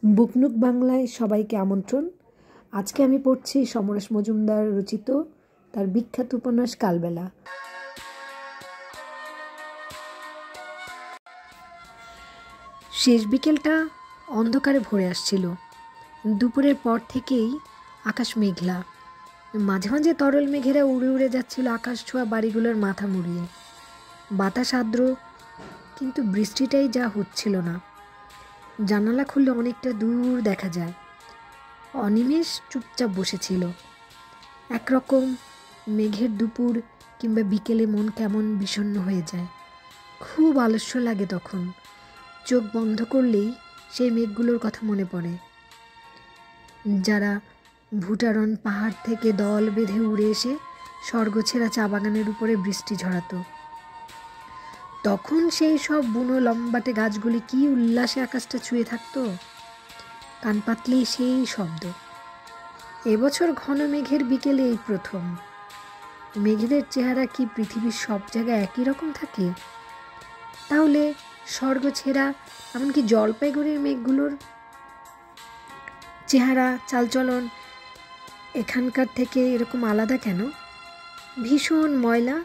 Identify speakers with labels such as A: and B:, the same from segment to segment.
A: বুকনুক বাংলায় সবাইকে আমন্ত্রণ। আজকে আমি পড়ছি সমরেশ মজুমদার রচিত তার বিখ্যাত উপন্যাস কালবেলা। শেষ বিকেলটা অন্ধকারে ভরে আসছিল। দুপুরের পর থেকেই আকাশ মেঘলা, মাঝে মাঝে তরল মেঘেরা উড়ে উড়ে যাচ্ছিল আকাশ ছোঁয়া বাড়িগুলোর মাথা মুড়িয়ে। বাতাস আর্দ্র, কিন্তু বৃষ্টিটাই যা হচ্ছিল না। জানালা খুললে অনেকটা দূর দেখা যায়। অনিমেষ চুপচাপ বসেছিল। একরকম মেঘের দুপুর কিংবা বিকেলে মন কেমন বিষণ্ণ হয়ে যায়। খুব আলস্য লাগে তখন। চোখ বন্ধ করলেই সেই মেঘগুলোর কথা মনে পড়ে, যারা ভুটারন পাহাড় থেকে দল বেঁধে উড়ে এসে স্বর্গছেরা চা বাগানের উপরে বৃষ্টি ঝরাতো। তখন সেই সব বুনো লম্বাটে গাছগুলি কি উল্লাসে আকাশটা ছুঁয়ে থাকতো। কান পাতলেই সেই শব্দ। এবছর ঘন মেঘের বিকেলে এই প্রথম। মেঘেদের চেহারা কি পৃথিবীর সব জায়গায় একই রকম থাকে? তাহলে স্বর্গছেরা এমনকি জলপাইগুড়ির মেঘগুলোর চেহারা চালচলন এখানকার থেকে এরকম আলাদা কেন? ভীষণ ময়লা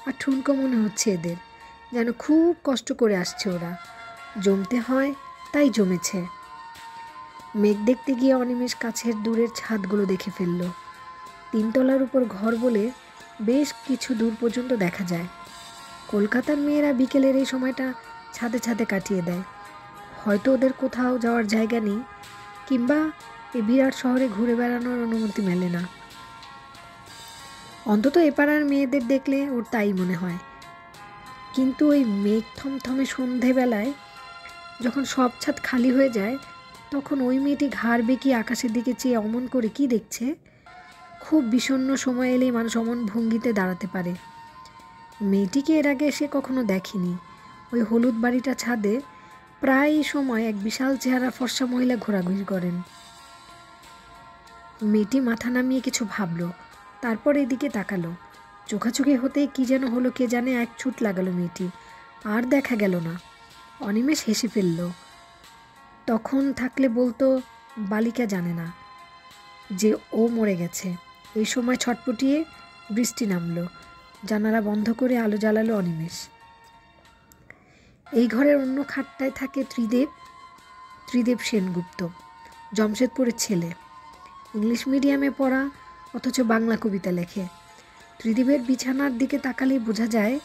A: আর ঠুনকো মনে হচ্ছে এদের, যেন খুব কষ্ট করে আসছে ওরা। জমতে হয় তাই জমেছে। মেঘ দেখতে গিয়ে অনিমেষ কাছের দূরের ছাদগুলো দেখে ফেলল। 3 তলার উপর ঘর বলে বেশ কিছু দূর পর্যন্ত দেখা যায়। কলকাতার মেয়েরা বিকেলের এই সময়টা ছাদে ছাদে কাটিয়ে দেয়। হয়তো ওদের কোথাও যাওয়ার জায়গা নেই, কিংবা এই বিরাট শহরে ঘুরে বেড়ানোর অনুমতি মেলে না। অন্তত এপাড়ার মেয়েদের দেখলে ওর তাই মনে হয়। কিন্তু ওই মেঘ থমথমে সন্ধেবেলায় যখন সব ছাদ খালি হয়ে যায়, তখন ওই মেয়েটি ঘাড় বেঁকিয়ে আকাশের দিকে চেয়ে অমন করে কি দেখছে? খুব বিষণ্ণ সময় এলেই মানুষ অমন ভঙ্গিতে দাঁড়াতে পারে। মেয়েটিকে এর আগে সে কখনো দেখেনি। ওই হলুদ বাড়িটা ছাদে প্রায় সময় এক বিশাল চেহারা ফর্সা মহিলা ঘোরাঘুরি করেন। মেয়েটি মাথা নামিয়ে কিছু ভাবল, তারপর এদিকে তাকালো। চোখাচোখি হতেই কি যেন হলো কে জানে, এক ছুট লাগালো মেয়েটি, আর দেখা গেল না। অনিমেষ হেসে ফেলল। তখন থাকলে বলতো বালিকা জানে না যে ও মরে গেছে। এই সময় ছটপটিয়ে বৃষ্টি নামলো। জানালা বন্ধ করে আলো জ্বালালো অনিমেষ। এই ঘরের অন্য খাটটায় থাকে ত্রিদেব সেনগুপ্ত, জমশেদপুরের ছেলে। ইংলিশ মিডিয়ামে পড়া, অথচ বাংলা কবিতা লেখে। ত্রিদেবের বিছানার দিকে তাকালেই বোঝা যায়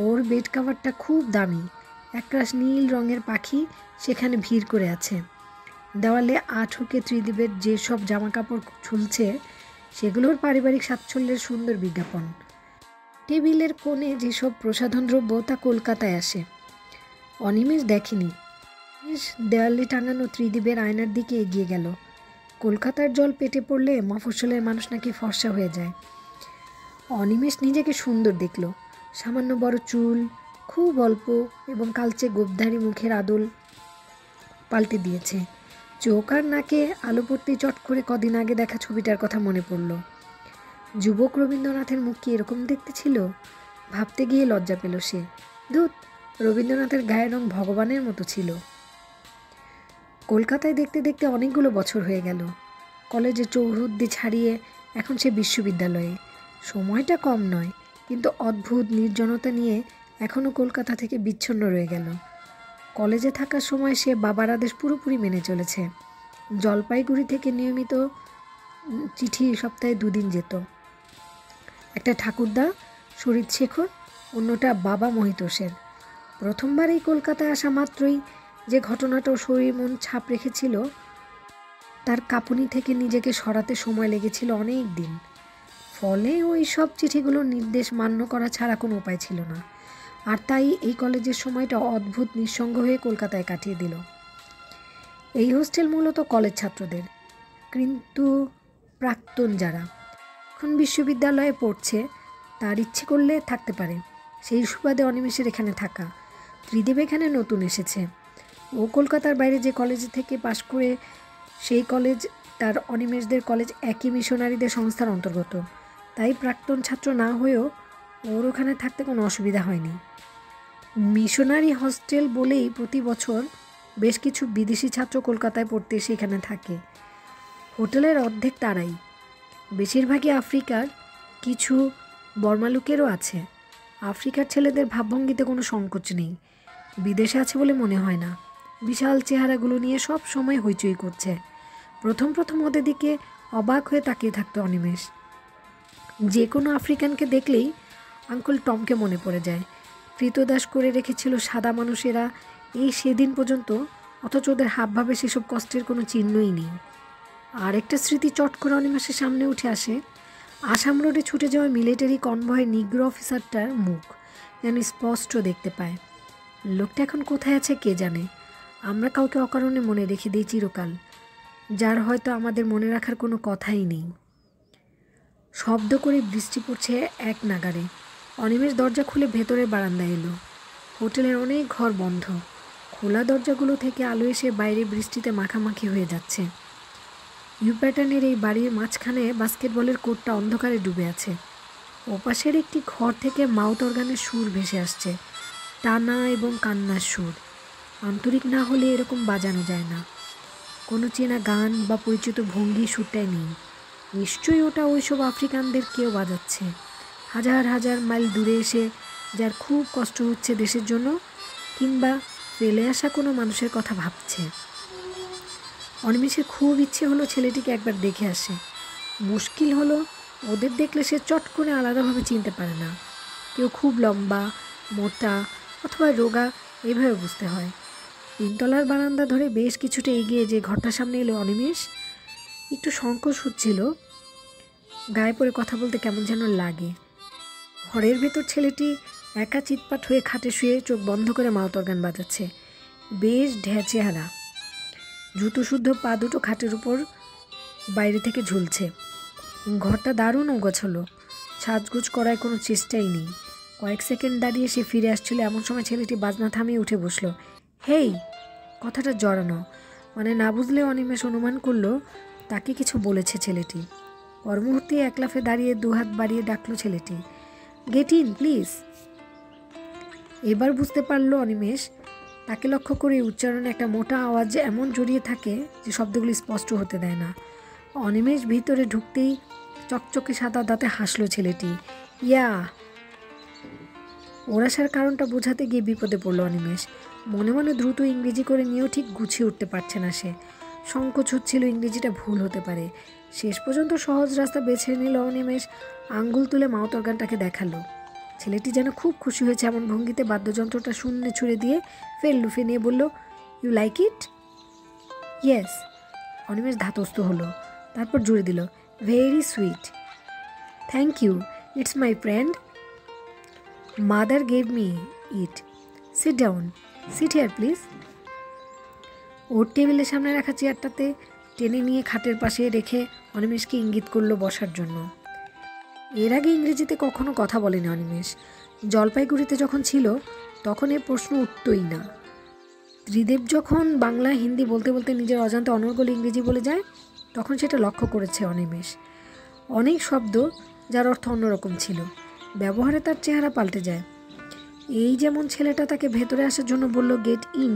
A: ওর বেড কাভারটা খুব দামি। একরাশ নীল রঙের পাখি সেখানে ভিড় করে আছে। দেওয়ালে হুকে ত্রিদেবের যেসব জামা কাপড় ঝুলছে সেগুলোর পারিবারিক সাচ্ছল্যের সুন্দর বিজ্ঞাপন। টেবিলের কোণে যেসব প্রসাধন দ্রব্য তা কলকাতায় আসে। অনিমেষ দেখেনি। দেওয়ালে টাঙানো ত্রিদেবের আয়নার দিকে এগিয়ে গেল। কলকাতার জল পেটে পড়লে মফস্বলের মানুষ নাকি ফর্সা হয়ে যায়। অনিমেষ নিজেকে সুন্দর দেখল। সামান্য বড় চুল, খুব অল্প এবং কালচে গোপধারী মুখের আদল পাল্টে দিয়েছে। চোখ আর নাকে আলো পড়তেই চট করে কদিন আগে দেখা ছবিটার কথা মনে পড়ল। যুবক রবীন্দ্রনাথের মুখ কি এরকম দেখতে ছিল? ভাবতে গিয়ে লজ্জা পেল সে। ধুত, রবীন্দ্রনাথের গায়ের রং ভগবানের মতো ছিল। কলকাতায় দেখতে দেখতে অনেকগুলো বছর হয়ে গেল। কলেজের চৌহদ্দি ছাড়িয়ে এখন সে বিশ্ববিদ্যালয়ে। সময়টা কম নয়, কিন্তু অদ্ভুত নির্জনতা নিয়ে এখনও কলকাতা থেকে বিচ্ছিন্ন রয়ে গেল। কলেজে থাকার সময় সে বাবার আদেশ পুরোপুরি মেনে চলেছে। জলপাইগুড়ি থেকে নিয়মিত চিঠি সপ্তাহে 2 দিন যেত। একটা ঠাকুরদা শরীর শেখর, অন্যটা বাবা মহিতোষের। প্রথমবার এই কলকাতায় আসা মাত্রই যে ঘটনাটা শরীর মন ছাপ রেখেছিল, তার কাঁপুনি থেকে নিজেকে সরাতে সময় লেগেছিল অনেক দিন। ফলে ওই সব চিঠিগুলোর নির্দেশ মান্য করা ছাড়া কোনো উপায় ছিল না। আর তাই এই কলেজের সময়টা অদ্ভুত নিঃসঙ্গ হয়ে কলকাতায় কাটিয়ে দিল। এই হোস্টেল মূলত কলেজ ছাত্রদের, কিন্তু প্রাক্তন যারা এখন বিশ্ববিদ্যালয়ে পড়ছে তার ইচ্ছে করলে থাকতে পারে। সেই সুবাদে অনিমেষের এখানে থাকা। ত্রিদেব এখানে নতুন এসেছে। ও কলকাতার বাইরে যে কলেজ থেকে পাশ করে, সেই কলেজ তার অনিমেষদের কলেজ একই মিশনারিদের সংস্থার অন্তর্গত। তাই প্রাক্তন ছাত্র না হয়েও ওর ওখানে থাকতে কোনো অসুবিধা হয়নি। মিশনারি হস্টেল বলেই প্রতি বছর বেশ কিছু বিদেশি ছাত্র কলকাতায় পড়তে এসে এখানে থাকে। হোটেলের অর্ধেক তারাই, বেশিরভাগই আফ্রিকার, কিছু বর্মা লোকেরও আছে। আফ্রিকার ছেলেদের ভাবভঙ্গিতে কোনো সংকোচ নেই, বিদেশে আছে বলে মনে হয় না। বিশাল চেহারাগুলো নিয়ে সব সময় হইচই করছে। প্রথম প্রথম ওদের দিকে অবাক হয়ে তাকিয়ে থাকতো অনিমেষ। যে কোনো আফ্রিকানকে দেখলেই আঙ্কেল টমকে মনে পড়ে যায়। কৃতদাস করে রেখেছিল সাদা মানুষেরা এই সেদিন পর্যন্ত, অথচ ওদের হাবভাবে সেসব কষ্টের কোনো চিহ্নই নেই। আর একটা স্মৃতি চট করে অনিমেষের সামনে উঠে আসে। আসাম রোডে ছুটে যাওয়া মিলিটারি কনভয় নিগ্রো অফিসারটার মুখ যেন স্পষ্ট দেখতে পায়। লোকটা এখন কোথায় আছে কে জানে। আমরা কাউকে অকারণে মনে রেখে দিই চিরকাল, যার হয়তো আমাদের মনে রাখার কোনো কথাই নেই। শব্দ করে বৃষ্টি পড়ছে এক নাগাড়ে। অনিমেষ দরজা খুলে ভেতরের বারান্দায় এলো। হোটেলের অনেক ঘর বন্ধ। খোলা দরজাগুলো থেকে আলো এসে বাইরে বৃষ্টিতে মাখামাখি হয়ে যাচ্ছে। ইউ প্যাটার্নের এই বাড়ির মাঝখানে বাস্কেটবলের কোর্টটা অন্ধকারে ডুবে আছে। ওপাশের একটি ঘর থেকে মাউথ অর্গানের সুর ভেসে আসছে, টানা এবং কান্নার সুর। আন্তরিক না হলে এরকম বাজানো যায় না। কোনো চেনা গান বা পরিচিত ভঙ্গি সুরটাই নেই। নিশ্চয়ই ওটা ওইসব আফ্রিকানদের কেউ বাজাচ্ছে, হাজার হাজার মাইল দূরে এসে, যার খুব কষ্ট হচ্ছে দেশের জন্য, কিংবা ফেলে আসা কোনো মানুষের কথা ভাবছে। অনিমেষের খুব ইচ্ছে হলো ছেলেটিকে একবার দেখে আসে। মুশকিল হলো ওদের দেখলে সে চট করে আলাদাভাবে চিনতে পারে না। কেউ খুব লম্বা, মোটা অথবা রোগা, এইভাবে বুঝতে হয়। তিনতলার বারান্দা ধরে বেশ কিছুটা এগিয়ে যে ঘরটার সামনে এলো অনিমেষ। একটু সংকোচ হচ্ছিল, গায়ে পড়ে কথা বলতে কেমন যেন লাগে। ঘরের ভেতর ছেলেটি একা চিৎপাট হয়ে খাটে শুয়ে চোখ বন্ধ করে মাউথ অর্গান বাজাচ্ছে। বেশ ঢ্যা চেহারা, জুতো শুদ্ধ পা দুটো খাটের উপর বাইরে থেকে ঝুলছে। ঘরটা দারুণ ওগোছালো, সাজগোজ করার কোনো চেষ্টাই নেই। কয়েক সেকেন্ড দাঁড়িয়ে সে ফিরে আসছিল, এমন সময় ছেলেটি বাজনা থামিয়ে উঠে বসলো। হেই, কথাটা জড়ানো, মানে না বুঝলে অনিমেষ অনুমান করলো তাকে কিছু বলেছে ছেলেটি। পর মুহূর্তে এক লাফে দাঁড়িয়ে দুহাত বাড়িয়ে ডাকলো ছেলেটি, গেট ইন প্লিজ। এবার বুঝতে পারলো অনিমেষ। তাকে লক্ষ্য করে উচ্চারণে একটা মোটা আওয়াজ এমন জড়িয়ে থাকে যে শব্দগুলি স্পষ্ট হতে দেয় না। অনিমেষ ভিতরে ঢুকতেই চকচকে সাদা দাঁতে হাসলো ছেলেটি। ইয়া। ওর আসার কারণটা বোঝাতে গিয়ে বিপদে পড়লো অনিমেষ। মনে মনে দ্রুত ইংরেজি করে নিয়েও ঠিক গুছিয়ে উঠতে পারছে না সে। সংকোচ হচ্ছিল ইংরেজিটা ভুল হতে পারে। শেষ পর্যন্ত সহজ রাস্তা বেছে নিল অনিমেষ। আঙ্গুল তুলে মাউথ অর্গানটাকে দেখালো। ছেলেটি যেন খুব খুশি হয়েছে এমন ভঙ্গিতে বাদ্যযন্ত্রটা শূন্যে ছুঁড়ে দিয়ে ফের লুফে নিয়ে বলল, you like it? Yes. Animesh ধাতস্থ হলো, তারপর জুড়ে দিল, very sweet. Thank you, it's my friend. Mother gave me it. Sit down, sit here please. ওর টেবিলের সামনে রাখা চেয়ারটাতে টেনে নিয়ে খাটের পাশে রেখে অনিমেষকে ইঙ্গিত করলো বসার জন্য। এর আগে ইংরেজিতে কখনো কথা বলেনি অনিমেষ। জলপাইগুড়িতে যখন ছিল তখন এ প্রশ্ন উঠতই না। ত্রিদেব যখন বাংলা হিন্দি বলতে বলতে নিজের অজান্তে অনর্গল ইংরেজি বলে যায়, তখন সেটা লক্ষ্য করেছে অনিমেষ। অনেক শব্দ যার অর্থ অন্যরকম ছিল, ব্যবহারে তার চেহারা পাল্টে যায়। এই যেমন ছেলেটা তাকে ভেতরে আসার জন্য বলল গেট ইন,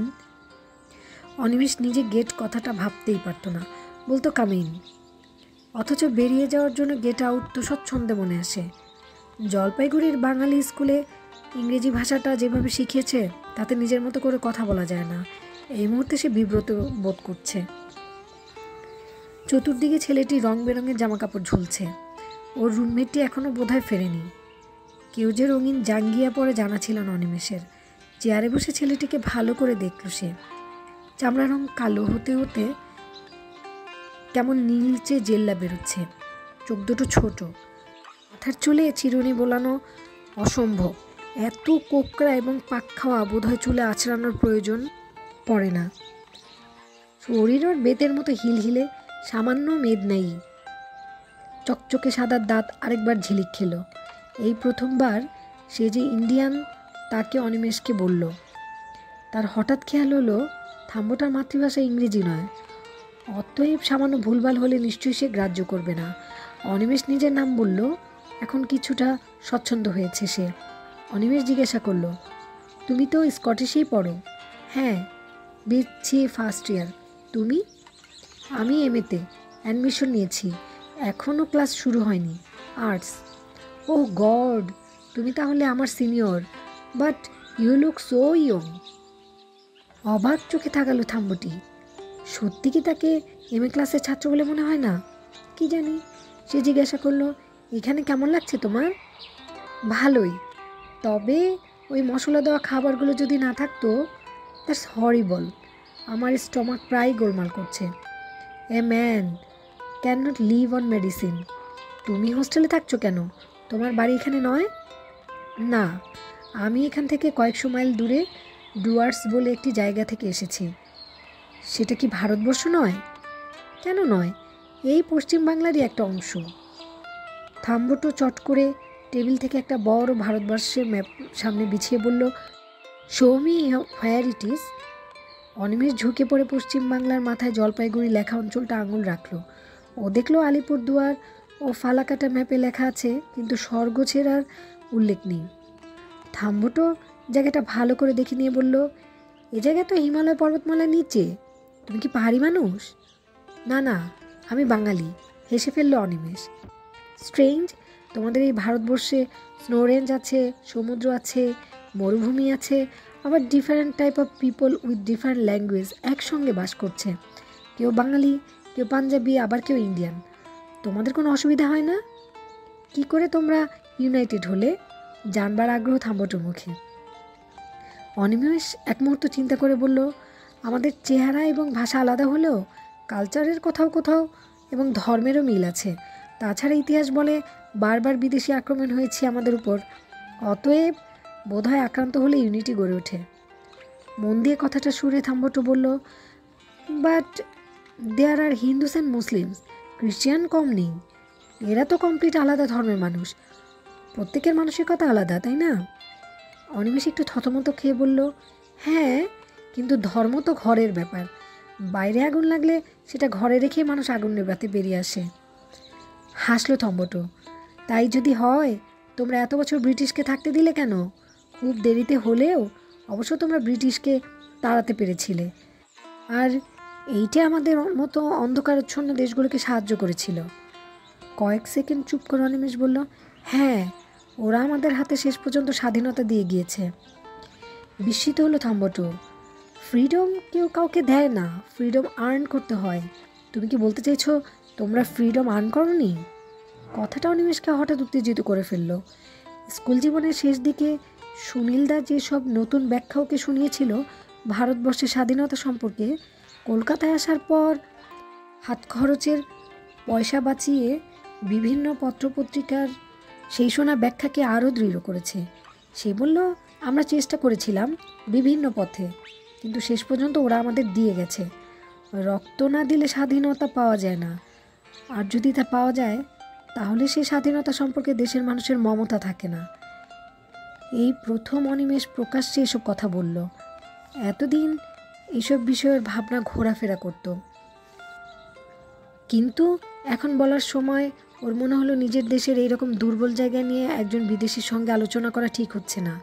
A: অনিমেষ নিজে গেট কথাটা ভাবতেই পারত না, বলতো কাম ইন। অথচ বেরিয়ে যাওয়ার জন্য গেট আউট তো স্বচ্ছন্দে মনে আসে। জলপাইগুড়ির বাঙালি স্কুলে ইংরেজি ভাষাটা যেভাবে শিখিয়েছে তাতে নিজের মতো করে কথা বলা যায় না। এই মুহূর্তে সে বিব্রত বোধ করছে। চতুর্দিকে ছেলেটি রং বেরঙের জামাকাপড় ঝুলছে। ওর রুমমেটটি এখনও বোধহয় ফেরেনি। কেউ যে রঙিন জাঙ্গিয়া পরে জানা ছিল না অনিমেষের। চেয়ারে বসে ছেলেটিকে ভালো করে দেখল সে। চামড়া রং কালো হতে হতে কেমন নীলচে জেল্লা বেরোচ্ছে। চোখ দুটো ছোট, মাথার চুলে চিরুনি বোলানো অসম্ভব। এত কোকড়া এবং পাক খাওয়া বোধহয় চুলে আঁচড়ানোর প্রয়োজন পড়ে না। শরীর ওর বেতের মতো হিলহিলে, সামান্য মেদ নেই। চকচকে সাদা দাঁত আরেকবার ঝিলিক খেলো। এই প্রথমবার সে যে ইন্ডিয়ান তাকে অনিমেষকে বলল। তার হঠাৎ খেয়াল হলো থাম্বটার মাতৃভাষা ইংরেজি নয়। অতএব সামান্য ভুলভাল হলে নিশ্চয়ই সে গ্রাহ্য করবে না। অনিমেষ নিজের নাম বলল। এখন কিছুটা স্বচ্ছন্দ হয়েছে সে। অনিমেষ জিজ্ঞাসা করলো, তুমি তো স্কটিশেই পড়ো? হ্যাঁ। দিচ্ছি ফার্স্ট ইয়ার। তুমি? আমি এমএতে অ্যাডমিশন নিয়েছি, এখনও ক্লাস শুরু হয়নি। আর্টস। ও গড, তুমি তাহলে আমার senior, but you look so young. অবাক চোখে তাকালো থাম্বটি। সত্যি কি তাকে এমএ ক্লাসের ছাত্র বলে মনে হয় না? কি জানি। সে জিজ্ঞাসা করলো, এখানে কেমন লাগছে তোমার? ভালোই, তবে ওই মশলা দেওয়া খাবারগুলো যদি না থাকতো, দ্যাটস হরিবল। আমার স্টমাক প্রায় গোলমাল করছে। A man can not live on medicine. তুমি হোস্টেলে থাকছো কেন? তোমার বাড়ি এখানে নয়? না, আমি এখান থেকে কয়েকশো মাইল দূরে ডুয়ার্স বলে একটি জায়গা থেকে এসেছি। সেটা কি ভারতবর্ষ নয়? কেন নয়, এই পশ্চিম বাংলারই একটা অংশ। থাম্বটো চট করে টেবিল থেকে একটা বড় ভারতবর্ষের ম্যাপ সামনে বিছিয়ে বলল, show me where it is. Animesh ঝুঁকে পড়ে পশ্চিম বাংলার মাথায় জলপাইগুড়ি লেখা অঞ্চলটা আঙুল রাখলো। ও দেখলো আলিপুরদুয়ার ও ফালাকাটা ম্যাপে লেখা আছে, কিন্তু স্বর্গছেরার উল্লেখ নেই। থাম্বটো জায়গাটা ভালো করে দেখে নিয়ে বলল, এ জায়গা তো হিমালয় পর্বতমালার নিচে। তুমি কি পাহাড়ি মানুষ? না না, আমি বাঙালি, হেসে ফেললো অনিমেষ। স্ট্রেঞ্জ, তোমাদের এই ভারতবর্ষে স্নো রেঞ্জ আছে, সমুদ্র আছে, মরুভূমি আছে, আবার different type of people with different language একসঙ্গে বাস করছে। কেউ বাঙালি, কেউ পাঞ্জাবি, আবার কেউ ইন্ডিয়ান। তোমাদের কোনো অসুবিধা হয় না? কি করে তোমরা ইউনাইটেড হলে? জানবার আগ্রহ থাম্বটোর মুখে। অনিমেষ এক মুহূর্ত চিন্তা করে বলল, আমাদের চেহারা এবং ভাষা আলাদা হলেও কালচারের কোথাও কোথাও এবং ধর্মেরও মিল আছে। তাছাড়া ইতিহাস বলে বারবার বিদেশি আক্রমণ হয়েছে আমাদের উপর। অতএব বোধহয় আক্রান্ত হলে ইউনিটি গড়ে ওঠে। মন দিয়ে কথাটা শুনে থাম্বটো বলল, but there are Hindus and Muslims, Christian কম নেই। এরা তো কমপ্লিট আলাদা ধর্মের মানুষ, প্রত্যেকের মানসিকতা আলাদা, তাই না? অনিমেষ একটু থতমত খেয়ে বলল, হ্যাঁ, কিন্তু ধর্ম তো ঘরের ব্যাপার। বাইরে আগুন লাগলে সেটা ঘরে রেখে মানুষ আগুন নেভাতে বেরিয়ে আসে। হাসলো থম্বটো। তাই যদি হয়, তোমরা এত বছর ব্রিটিশকে থাকতে দিলে কেন? খুব দেরিতে হলেও অবশ্য তোমরা ব্রিটিশকে তাড়াতে পেরেছিলে, আর এইটা আমাদের মতো অন্ধকারাচ্ছন্ন দেশগুলোকে সাহায্য করেছিল। কয়েক সেকেন্ড চুপ করে অনিমেষ বলল, হ্যাঁ, ওরা আমাদের হাতে শেষ পর্যন্ত স্বাধীনতা দিয়ে গিয়েছে। বিস্মিত হলো থাম্বটো। ফ্রিডম কেউ কাউকে দেয় না, ফ্রিডম আর্ন করতে হয়। তুমি কি বলতে চাইছো তোমরা ফ্রিডম আর্ন করোনি? কথাটা অনিমেষকে হঠাৎ উত্তেজিত করে ফেলল। স্কুল জীবনের শেষ দিকে সুনীলদা যেসব নতুন ব্যাখ্যা ওকে শুনিয়েছিল ভারতবর্ষের স্বাধীনতা সম্পর্কে, কলকাতায় আসার পর হাত খরচের পয়সা বাঁচিয়ে বিভিন্ন পত্রপত্রিকার সেই শোনা ব্যাখ্যাকে আরও দৃঢ় করেছে। সে বলল, আমরা চেষ্টা করেছিলাম বিভিন্ন পথে, কিন্তু শেষ পর্যন্ত ওরা আমাদের দিয়ে গেছে। রক্ত না দিলে স্বাধীনতা পাওয়া যায় না, আর যদি তা পাওয়া যায় তাহলে সেই স্বাধীনতা সম্পর্কে দেশের মানুষের মমতা থাকে না। এই প্রথম অনিমেষ প্রকাশ্যে এসব কথা বলল। এতদিন এসব বিষয়ের ভাবনা ঘোরাফেরা করত, কিন্তু এখন বলার সময় ওর মনে হলো নিজের দেশের এইরকম দুর্বল জায়গা নিয়ে একজন বিদেশির সঙ্গে আলোচনা করা ঠিক হচ্ছে না।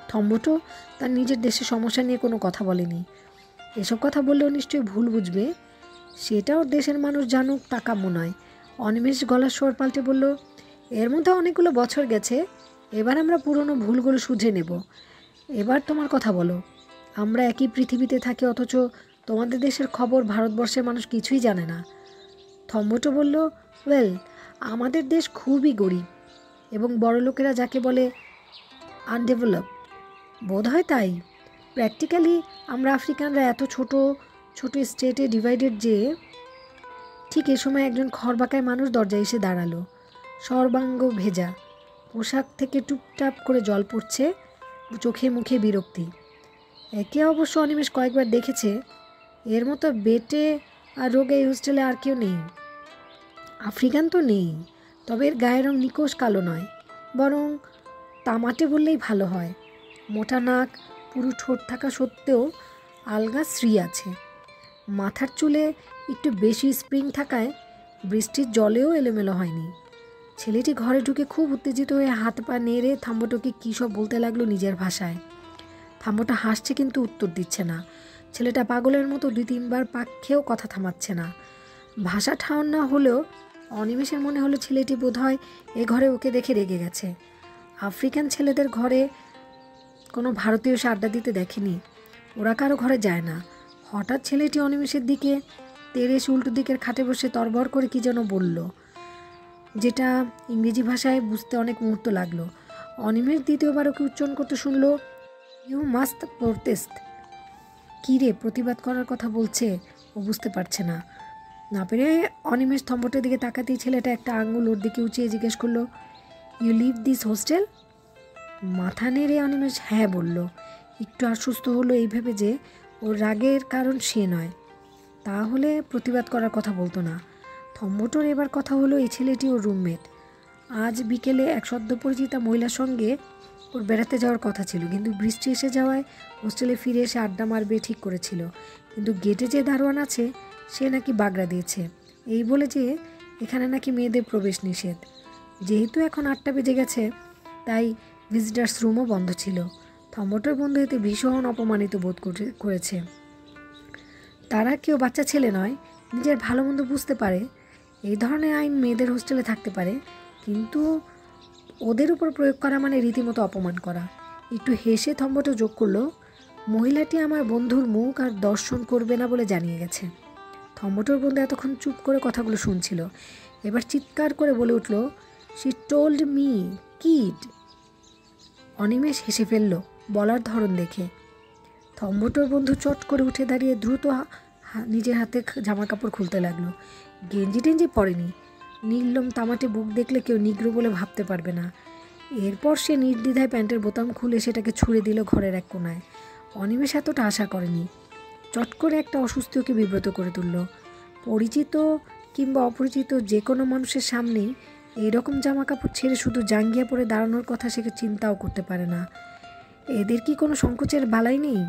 A: থম্বটো তার নিজের দেশের সমস্যা নিয়ে কোনো কথা বলেনি। এসব কথা বললেও নিশ্চয়ই ভুল বুঝবে, সেটা ওর দেশের মানুষ জানুক তা কাম্য নয়। অনিমেষ গলার স্বর পাল্টে বলল, এর মধ্যে অনেকগুলো বছর গেছে, এবার আমরা পুরনো ভুলগুলো শুধরে নেব। এবার তোমার কথা বলো। আমরা একই পৃথিবীতে থাকি, অথচ তোমাদের দেশের খবর ভারতবর্ষের মানুষ কিছুই জানে না। থম্বটো বলল, ওয়েল, আমাদের দেশ খুবই গরিব এবং বড়লোকেরা যাকে বলে আনডেভেলপ, বোধ হয় তাই। প্র্যাকটিক্যালি আমরা আফ্রিকানরা এত ছোট ছোট স্টেটে ডিভাইডেড যে। ঠিক এ সময় একজন খড়বাকায় মানুষ দরজায় এসে দাঁড়ালো। সর্বাঙ্গ ভেজা, পোশাক থেকে টুপটাপ করে জল পড়ছে, চোখে মুখে বিরক্তি। একে অবশ্য অনিমেষ কয়েকবার দেখেছে। এর মতো বেটে আর রোগে এই হোস্টেলে আর কেউ নেই। আফ্রিকান তো নেই, তবে এর গায়ের রং নিকোষ কালো নয়, বরং তামাটে বললেই ভালো হয়। মোটা নাক, পুরু ঠোঁট থাকা সত্ত্বেও আলগা শ্রী আছে। মাথার চুলে একটু বেশি স্প্রিং থাকায় বৃষ্টির জলেও এলোমেলো হয়নি। ছেলেটি ঘরে ঢুকে খুব উত্তেজিত হয়ে হাত পা নেড়ে থাম্বটোকে কী সব বলতে লাগলো নিজের ভাষায়। থাম্বটা হাসছে কিন্তু উত্তর দিচ্ছে না। ছেলেটা পাগলের মতো 2-3 বার পাক খেয়েও কথা থামাচ্ছে না। ভাষা ঠাউর না হলেও অনিমেষের মনে হলো ছেলেটি বোধহয় এ ঘরে ওকে দেখে রেগে গেছে। আফ্রিকান ছেলেদের ঘরে কোনো ভারতীয় এসে আড্ডা দিতে দেখেনি, ওরা কারো ঘরে যায় না। হঠাৎ ছেলেটি অনিমেষের দিকে তেড়ে এসে উল্টো দিকের খাটে বসে তরবর করে কী যেন বলল, যেটা ইংরেজি ভাষায় বুঝতে অনেক মুহূর্ত লাগলো। অনিমেষ দ্বিতীয়বার ওকে উচ্চারণ করতে শুনলো, ইউ মাস্ট প্রোটেস্ট। কী রে, প্রতিবাদ করার কথা বলছে? ও বুঝতে পারছে না। না পেরে অনিমেষ থম্বটের দিকে তাকাতেই ছেলেটা একটা আঙুল ওর দিকে উঁচিয়ে জিজ্ঞেস করলো, ইউ লিভ দিস হোস্টেল? মাথা নেড়ে অনিমেষ হ্যাঁ বলল। একটু আশ্বস্ত হলো এই ভেবে যে ওর রাগের কারণ সে নয়, তাহলে প্রতিবাদ করার কথা বলতো না। থম্বটোর এবার কথা হলো এই ছেলেটি ওর রুমমেট। আজ বিকেলে এক সদ্য পরিচিতা মহিলার সঙ্গে ওর বেড়াতে যাওয়ার কথা ছিল, কিন্তু বৃষ্টি এসে যাওয়ায় হোস্টেলে ফিরে এসে আড্ডা মারবে ঠিক করেছিল। কিন্তু গেটে যে দারোয়ান আছে সে নাকি বাগড়া দিয়েছে, এই বলে যে এখানে নাকি মেয়েদের প্রবেশ নিষেধ। যেহেতু এখন 8টা বেজে গেছে, তাই ভিজিটার্স রুমও বন্ধ ছিল। থম্বটোর বন্ধু এতে ভীষণ অপমানিত বোধ করেছে। তারা কেউ বাচ্চা ছেলে নয়, নিজের ভালো মন্দ বুঝতে পারে। এই ধরনের আইন মেয়েদের হোস্টেলে থাকতে পারে, কিন্তু ওদের উপর প্রয়োগ করা মানে রীতিমতো অপমান করা। একটু হেসে থম্বটো যোগ করলো, মহিলাটি আমার বন্ধুর মুখ আর দর্শন করবে না বলে জানিয়ে গেছে। থম্বটোর বন্ধু এতক্ষণ চুপ করে কথাগুলো শুনছিল, এবার চিৎকার করে বলে উঠল, she told me kid. Animesh হেসে ফেলল বলার ধরন দেখে। থম্বটোর বন্ধু চট করে উঠে দাঁড়িয়ে দ্রুত নিজের হাতে জামা কাপড় খুলতে লাগলো। গেঞ্জি টেঞ্জি পরেনি, নীলম তামাটে বুক দেখলে কেউ নিগ্রো বলে ভাবতে পারবে না। এরপর সে নির্দ্বিধায় প্যান্টের বোতাম খুলে সেটাকে ছুঁড়ে দিল ঘরের এক কোনায়। অনিমেষ এতটা আশা করেনি। চট করে একটা অস্বস্তি ওকে বিব্রত করে তুলল। পরিচিত কিংবা অপরিচিত যে কোনো মানুষের সামনেই এইরকম জামা কাপড় ছেড়ে শুধু জাঙ্গিয়া পরে দাঁড়ানোর কথা সে চিন্তাও করতে পারে না। এদের কি কোনো সংকোচের বালাই নেই?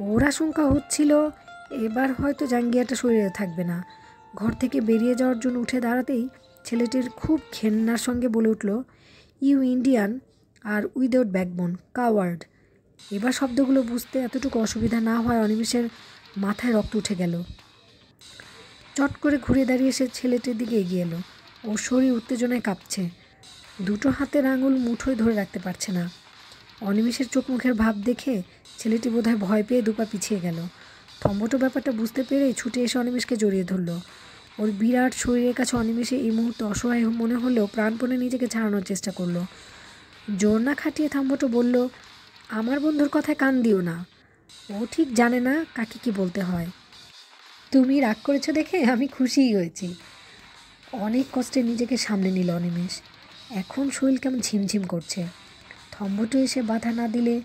A: ওর আশঙ্কা হচ্ছিল এবার হয়তো জাঙ্গিয়াটা শরীরে থাকবে না। ঘর থেকে বেরিয়ে যাওয়ার জন্য উঠে দাঁড়াতেই ছেলেটির খুব ঘেন্নার সঙ্গে বলে উঠল, you Indian are without backbone, coward. এবার শব্দগুলো বুঝতে এতটুকু অসুবিধা না হয় অনিমেষের মাথায় রক্ত উঠে গেল। চট করে ঘুরে দাঁড়িয়ে সে ছেলেটির দিকে এগিয়ে এলো। ওর শরীর উত্তেজনায় কাঁপছে, দুটো হাতের আঙুল মুঠোয় ধরে রাখতে পারছে না। অনিমেষের চোখ মুখের ভাব দেখে ছেলেটি বোধহয় ভয় পেয়ে দুপা পিছিয়ে গেল। থম্বটো ব্যাপারটা বুঝতে পেরেই ছুটে এসে অনিমেষকে জড়িয়ে ধরল। ওর বিরাট শরীরের কাছে অনিমেষে এই মুহূর্তে অসহায় মনে হলেও প্রাণপণে নিজেকে ছাড়ানোর চেষ্টা করলো। জোর না খাটিয়ে থম্বটো বলল, আমার বন্ধুর কথায় কান দিও না, ও ঠিক জানে না কাকে কি বলতে হয়। তুমি রাগ করেছো দেখে আমি খুশিই হয়েছি। অনেক কষ্টে নিজেকে সামলে নিল অনিমেষ। এখন শরীর কেমন ঝিমঝিম করছে। থম্বটো এসে বাধা না দিলে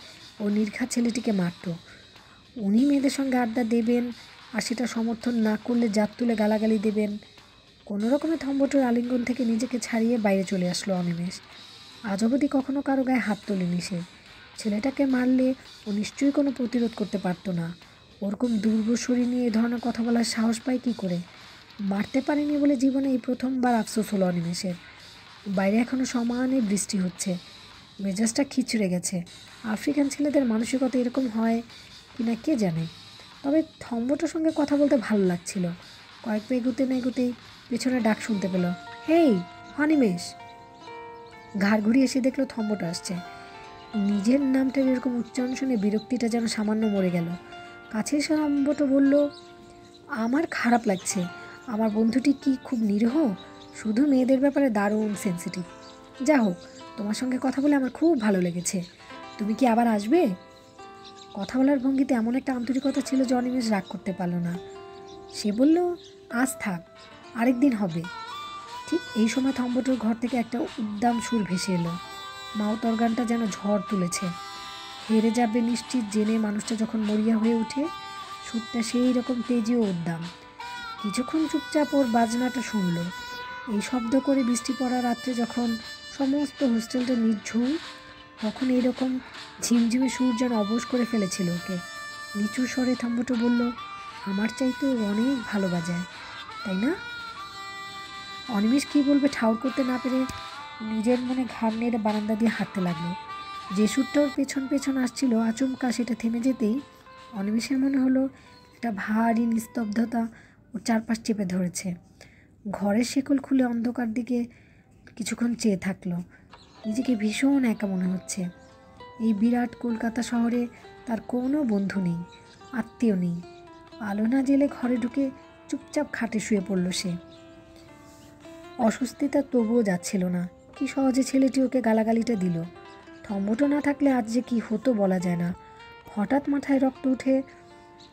A: ও নির্ঘাত ছেলেটিকে মারত। উনি মেয়েদের সঙ্গে আড্ডা দেবেন আর সেটা সমর্থন না করলে জাত তুলে গালাগালি দেবেন। কোনো রকমে থম্বটোর আলিঙ্গন থেকে নিজেকে ছাড়িয়ে বাইরে চলে আসলো অনিমেষ। আজ অবধি কখনো কারো গায়ে হাত তোলেনি সে। ছেলেটাকে মারলে ও নিশ্চয়ই কোনো প্রতিরোধ করতে পারতো না। ওরকম দুর্বল শরীর নিয়ে এই ধরনের কথা বলার সাহস পায় কী করে? মারতে পারেনি বলে জীবনে এই প্রথমবার আফসোস হলো অনিমেষের। বাইরে এখনও সমানে বৃষ্টি হচ্ছে, মেজাজটা খিচড়ে গেছে। আফ্রিকান ছেলেদের মানসিকতা এরকম হয় কিনা কে জানে। তবে থম্বটোর সঙ্গে কথা বলতে ভালো লাগছিল। কয়েক পা এগুতে না এগুতেই পেছনে ডাক শুনতে পেল, হেই অনিমেষ। ঘাড় ঘুরিয়ে এসে দেখলো থম্বটো আসছে। নিজের নামটার এরকম উচ্চারণ শুনে বিরক্তিটা যেন সামান্য মরে গেল। কাছে এসে থম্বটো বলল, আমার খারাপ লাগছে। আমার বন্ধুটি কি খুব নিরীহ? শুধু মেয়েদের ব্যাপারে দারুণ সেন্সিটিভ। যা হোক, তোমার সঙ্গে কথা বলে আমার খুব ভালো লেগেছে। তুমি কি আবার আসবে? কথা বলার ভঙ্গিতে এমন একটা আন্তরিকতা ছিল যে অনিমেষ রাগ করতে পারল না। সে বলল, আজ থাক, আরেক দিন হবে। ঠিক এই সময় থম্বটোর ঘর থেকে একটা উদ্দাম সুর ভেসে এলো। মাউথ অর্গানটা যেন ঝড় তুলেছে। হেরে যাবে নিশ্চিত জেনে মানুষটা যখন মরিয়া হয়ে ওঠে, সুরটা সেই রকম তেজি ও উদ্দাম। কিছুক্ষণ চুপচাপ ওর বাজনাটা শুনল। এই শব্দ করে বৃষ্টি পড়া রাত্রে যখন সমস্ত হোস্টেলটা নির্ঝুম, তখন এইরকম ঝিমঝিমে সুর যেন অবশ করে ফেলেছিল ওকে। নিচু স্বরে থম্বটো বলল, আমার চাইতে ও অনেক ভালো বাজায়, তাই না? অনিমেষ কী বলবে ঠাউর করতে না পেরে নিজের মনে ঘাড় নেড়ে বারান্দা দিয়ে হাঁটতে লাগলো। যে সুরটা ওর পেছন পেছন আসছিল আচমকা সেটা থেমে যেতেই অনিমেষের মনে হলো একটা ভারী নিস্তব্ধতা ওর চারপাশ চেপে ধরেছে। ঘরের শেকল খুলে অন্ধকার দিকে কিছুক্ষণ চেয়ে থাকলো। নিজেকে ভীষণ একা মনে হচ্ছে। এই বিরাট কলকাতা শহরে তার কোনো বন্ধু নেই, আত্মীয় নেই। আলো না জেলে ঘরে ঢুকে চুপচাপ খাটে শুয়ে পড়ল সে। অস্বস্তি তার তবুও যাচ্ছিল না। কি সহজে ছেলেটি ওকে গালাগালিটা দিল। থম্বটো না থাকলে আজ যে কি হতো বলা যায় না। হঠাৎ মাথায় রক্ত উঠে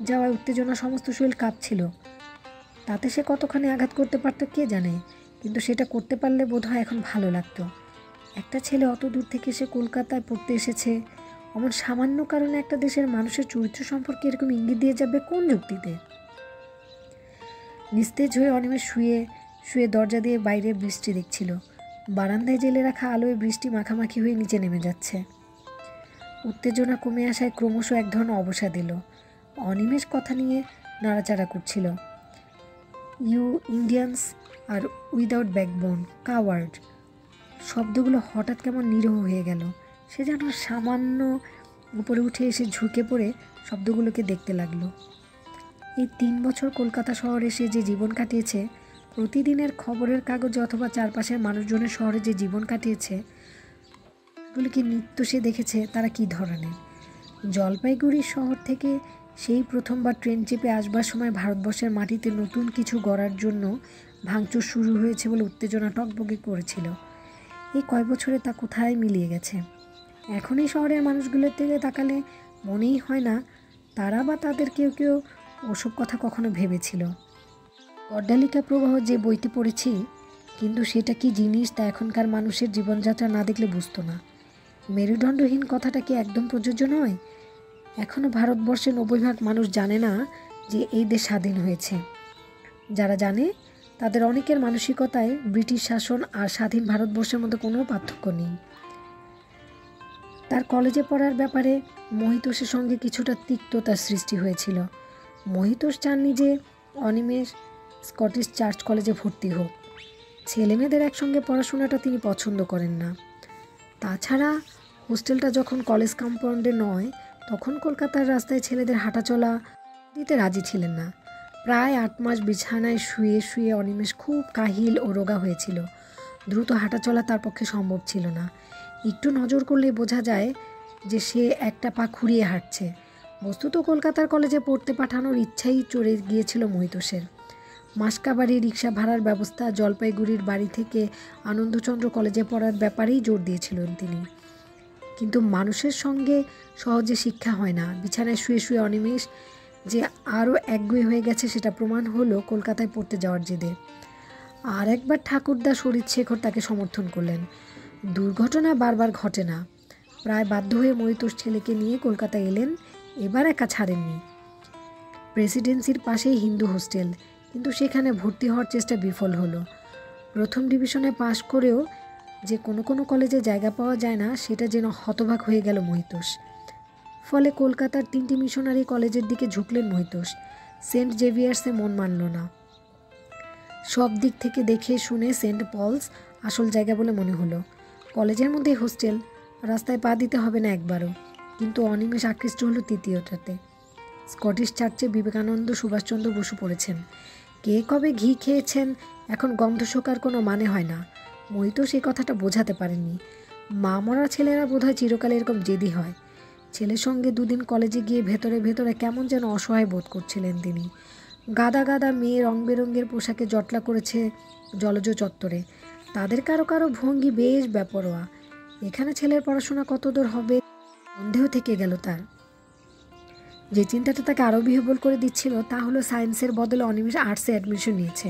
A: যাওয়ায় উত্তেজনা সমস্ত শরীর কাঁপছিল। তাতে সে কতখানি আঘাত করতে পারত কে জানে, কিন্তু সেটা করতে পারলে বোধহয় এখন ভালো লাগতো। একটা ছেলে অত দূর থেকে এসে কলকাতায় পড়তে এসেছে, অমন সামান্য কারণে একটা দেশের মানুষের চরিত্র সম্পর্কে এরকম ইঙ্গিত দিয়ে যাবে কোন যুক্তিতে? নিস্তেজ হয়ে অনিমেষ শুয়ে শুয়ে দরজা দিয়ে বাইরে বৃষ্টি দেখছিল। বারান্দায় জেলে রাখা আলোয় বৃষ্টি মাখামাখি হয়ে নিচে নেমে যাচ্ছে। উত্তেজনা কমে আসায় ক্রমশ এক ধরনের অবসাদ এলো। অনিমেষ কথা নিয়ে নাড়াচাড়া করছিল। You Indians are without backbone, coward, শব্দগুলো হঠাৎ কেমন নিরহ হয়ে গেল। সে যেন সামান্য উপরে উঠে এসে ঝুঁকে পড়ে শব্দগুলোকে দেখতে লাগলো। এই 3 বছর কলকাতা শহরে সে যে জীবন কাটিয়েছে, প্রতিদিনের খবরের কাগজে অথবা চারপাশের মানুষজনের শহরে যে জীবন কাটিয়েছে, এগুলিকে নিত্য সে দেখেছে তারা কী ধরনের। জলপাইগুড়ি শহর থেকে সেই প্রথমবার ট্রেন চেপে আসবার সময় ভারতবর্ষের মাটিতে নতুন কিছু গড়ার জন্য ভাঙচুর শুরু হয়েছে বলে উত্তেজনা টকবকে করেছিল। এই কয় বছরে তা কোথায় মিলিয়ে গেছে। এখন এই শহরের মানুষগুলোর দিকে তাকালে মনেই হয় না তারা বা তাদের কেউ কেউ ওসব কথা কখনো ভেবেছিল। অট্টালিকা প্রবাহ যে বইতে পড়েছি, কিন্তু সেটা কি জিনিস তা এখনকার মানুষের জীবনযাত্রা না দেখলে বুঝতো না। মেরুদণ্ডহীন কথাটা কি একদম প্রযোজ্য নয়? এখনও ভারতবর্ষের 90% মানুষ জানে না যে এই দেশ স্বাধীন হয়েছে। যারা জানে তাদের অনেকের মানসিকতায় ব্রিটিশ শাসন আর স্বাধীন ভারতবর্ষের মধ্যে কোনো পার্থক্য নেই। তার কলেজে পড়ার ব্যাপারে মহিতোষের সঙ্গে কিছুটা তিক্ততার সৃষ্টি হয়েছিল। মহিতোষ চাননি যে অনিমেষ স্কটিশ চার্চ কলেজে ভর্তি হোক। ছেলেমেয়েদের একসঙ্গে পড়াশোনাটা তিনি পছন্দ করেন না। তাছাড়া হোস্টেলটা যখন কলেজ কম্পাউন্ডে নয়, তখন কলকাতার রাস্তায় ছেলেদের হাঁটাচলা দিতে রাজি ছিলেন না। প্রায় 8 মাস বিছানায় শুয়ে শুয়ে অনিমেষ খুব কাহিল ও রোগা হয়েছিল। দ্রুত হাঁটাচলা তার পক্ষে সম্ভব ছিল না। একটু নজর করলে বোঝা যায় যে সে একটা পা খুঁড়িয়ে হাঁটছে। বস্তুত কলকাতার কলেজে পড়তে পাঠানোর ইচ্ছাই চড়ে গিয়েছিল মহিতোষের। মাসকাবাড়ি রিক্সা ভাড়ার ব্যবস্থা, জলপাইগুড়ির বাড়ি থেকে আনন্দচন্দ্র কলেজে পড়ার ব্যাপারেই জোর দিয়েছিলেন তিনি। কিন্তু মানুষের সঙ্গে সহজে শিক্ষা হয় না। বিছানায় শুয়ে শুয়ে অনিমেষ যে আরও একগুঁয়ে হয়ে গেছে সেটা প্রমাণ হলো কলকাতায় পড়তে যাওয়ার জেদে। আর একবার ঠাকুরদা শরীরশেখর তাকে সমর্থন করলেন। দুর্ঘটনা বারবার ঘটে না। প্রায় বাধ্য হয়ে মহিতোষ ছেলেকে নিয়ে কলকাতায় এলেন। এবার একা ছাড়েননি। প্রেসিডেন্সির পাশেই হিন্দু হোস্টেল, কিন্তু সেখানে ভর্তি হওয়ার চেষ্টা বিফল হলো। প্রথম ডিভিশনে পাশ করেও যে কোনো কোনো কলেজে জায়গা পাওয়া যায় না, সেটা যেন হতবাক হয়ে গেল মহিতোষ। ফলে কলকাতার 3টি মিশনারি কলেজের দিকে ঝুঁকলেন মহিতোষ। সেন্ট জেভিয়ার্সে মন মানল না। সব দিক থেকে দেখে শুনে সেন্ট পলস আসল জায়গা বলে মনে হলো। কলেজের মধ্যেই হোস্টেল, রাস্তায় পা দিতে হবে না একবারও। কিন্তু অনিমেষ আকৃষ্ট হলো তৃতীয়টাতে। স্কটিশ চার্চে বিবেকানন্দ, সুভাষচন্দ্র বসু পড়েছেন। কে কবে ঘি খেয়েছেন এখন গন্ধ শোকার কোনো মানে হয় না। মহিতোষ সেই কথাটা বোঝাতে পারেননি। মা মরা ছেলেরা বোধহয় চিরকাল এরকম জেদি হয়। ছেলের সঙ্গে 2 দিন কলেজে গিয়ে ভেতরে ভেতরে কেমন যেন অসহায় বোধ করছিলেন তিনি। গাদা গাদা মেয়ে রং বেরঙের পোশাকে জটলা করেছে জলজ চত্বরে। তাদের কারো কারো ভঙ্গি বেশ বেপরোয়া। এখানে ছেলের পড়াশোনা কতদূর হবে সন্দেহ থেকে গেল তার। যে চিন্তাটা তাকে আরও বিহ্বল করে দিচ্ছিল তা হলো সায়েন্সের বদলে অনিমেষ আর্টসে অ্যাডমিশন নিয়েছে।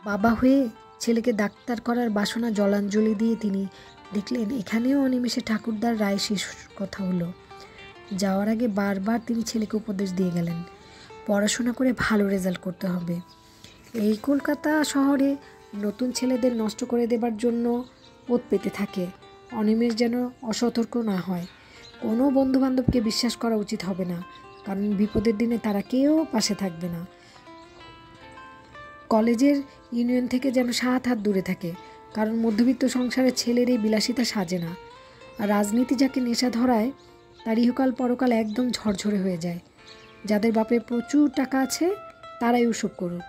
A: বাবা হয়ে ছেলেকে ডাক্তার করার বাসনা জলাঞ্জলি দিয়ে তিনি দেখলেন এখানেও অনিমেষে ঠাকুরদার রায় শেষ কথা হলো। যাওয়ার আগে বারবার তিনি ছেলেকে উপদেশ দিয়ে গেলেন, পড়াশোনা করে ভালো রেজাল্ট করতে হবে। এই কলকাতা শহরে নতুন ছেলেদের নষ্ট করে দেবার জন্য পথ পেতে থাকে। অনিমেষ যেন অসতর্ক না হয়। কোনো বন্ধুবান্ধবকে বিশ্বাস করা উচিত হবে না, কারণ বিপদের দিনে তারা কেউ পাশে থাকবে না। কলেজের ইউনিয়ন থেকে যেন 7 হাত দূরে থাকে, কারণ মধ্যবিত্ত সংসারের ছেলের এই বিলাসিতা সাজে না। আর রাজনীতি যাকে নেশা ধরায় তার ইহকাল পরকাল একদম ঝরঝরে হয়ে যায়। যাদের বাপে প্রচুর টাকা আছে তারাই ওসব করুক,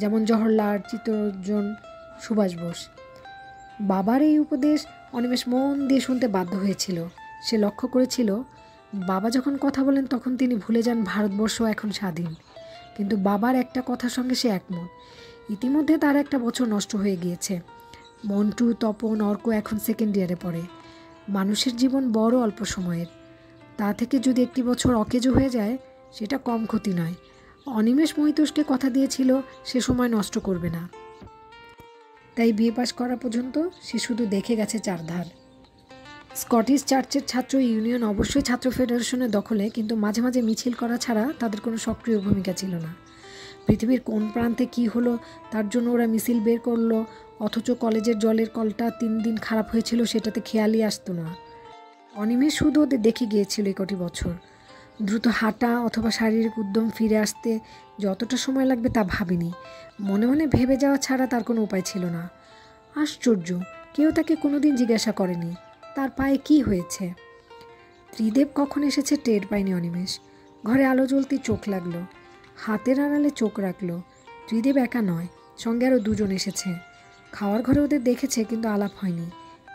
A: যেমন জওহরলাল, চিত্তরঞ্জন, সুভাষ বোস। বাবার এই উপদেশ অনিমেষ মন দিয়ে শুনতে বাধ্য হয়েছিল। সে লক্ষ্য করেছিল বাবা যখন কথা বলেন তখন তিনি ভুলে যান ভারতবর্ষ এখন স্বাধীন। কিন্তু বাবার একটা কথার সঙ্গে সে একমত। ইতিমধ্যে তার একটা বছর নষ্ট হয়ে গিয়েছে। মন্টু, তপন, অর্ক এখন সেকেন্ড ইয়ারে পড়ে। মানুষের জীবন বড় অল্প সময়ের, তা থেকে যদি একটি বছর অকেজো হয়ে যায় সেটা কম ক্ষতি নয়। অনিমেষ মহিতোষকে কথা দিয়েছিল সে সময় নষ্ট করবে না। তাই বিএ পাস করা পর্যন্ত সে শুধু দেখে গেছে চারধার। স্কটিশ চার্চের ছাত্র ইউনিয়ন অবশ্যই ছাত্র ফেডারেশনের দখলে, কিন্তু মাঝে মাঝে মিছিল করা ছাড়া তাদের কোনো সক্রিয় ভূমিকা ছিল না। পৃথিবীর কোন প্রান্তে কি হলো তার জন্য ওরা মিছিল বের করলো, অথচ কলেজের জলের কলটা 3 দিন খারাপ হয়েছিল সেটাতে খেয়ালই আসতো না। অনিমেষ শুধু ওদের দেখে গিয়েছিল এই কটি বছর। দ্রুত হাঁটা অথবা শারীরিক উদ্যম ফিরে আসতে যতটা সময় লাগবে তা ভাবিনি। মনে মনে ভেবে যাওয়া ছাড়া তার কোনো উপায় ছিল না। আশ্চর্য, কেউ তাকে কোনোদিন জিজ্ঞাসা করেনি তার পায়ে কি হয়েছে। ত্রিদেব কখন এসেছে টের পায়নি অনিমেষ। ঘরে আলো জ্বলতে চোখ লাগলো, হাতের আড়ালে চোখ রাখলো। ত্রিদেব একা নয়, সঙ্গে আরও 2 জন এসেছে। খাওয়ার ঘরে ওদের দেখেছে কিন্তু আলাপ হয়নি।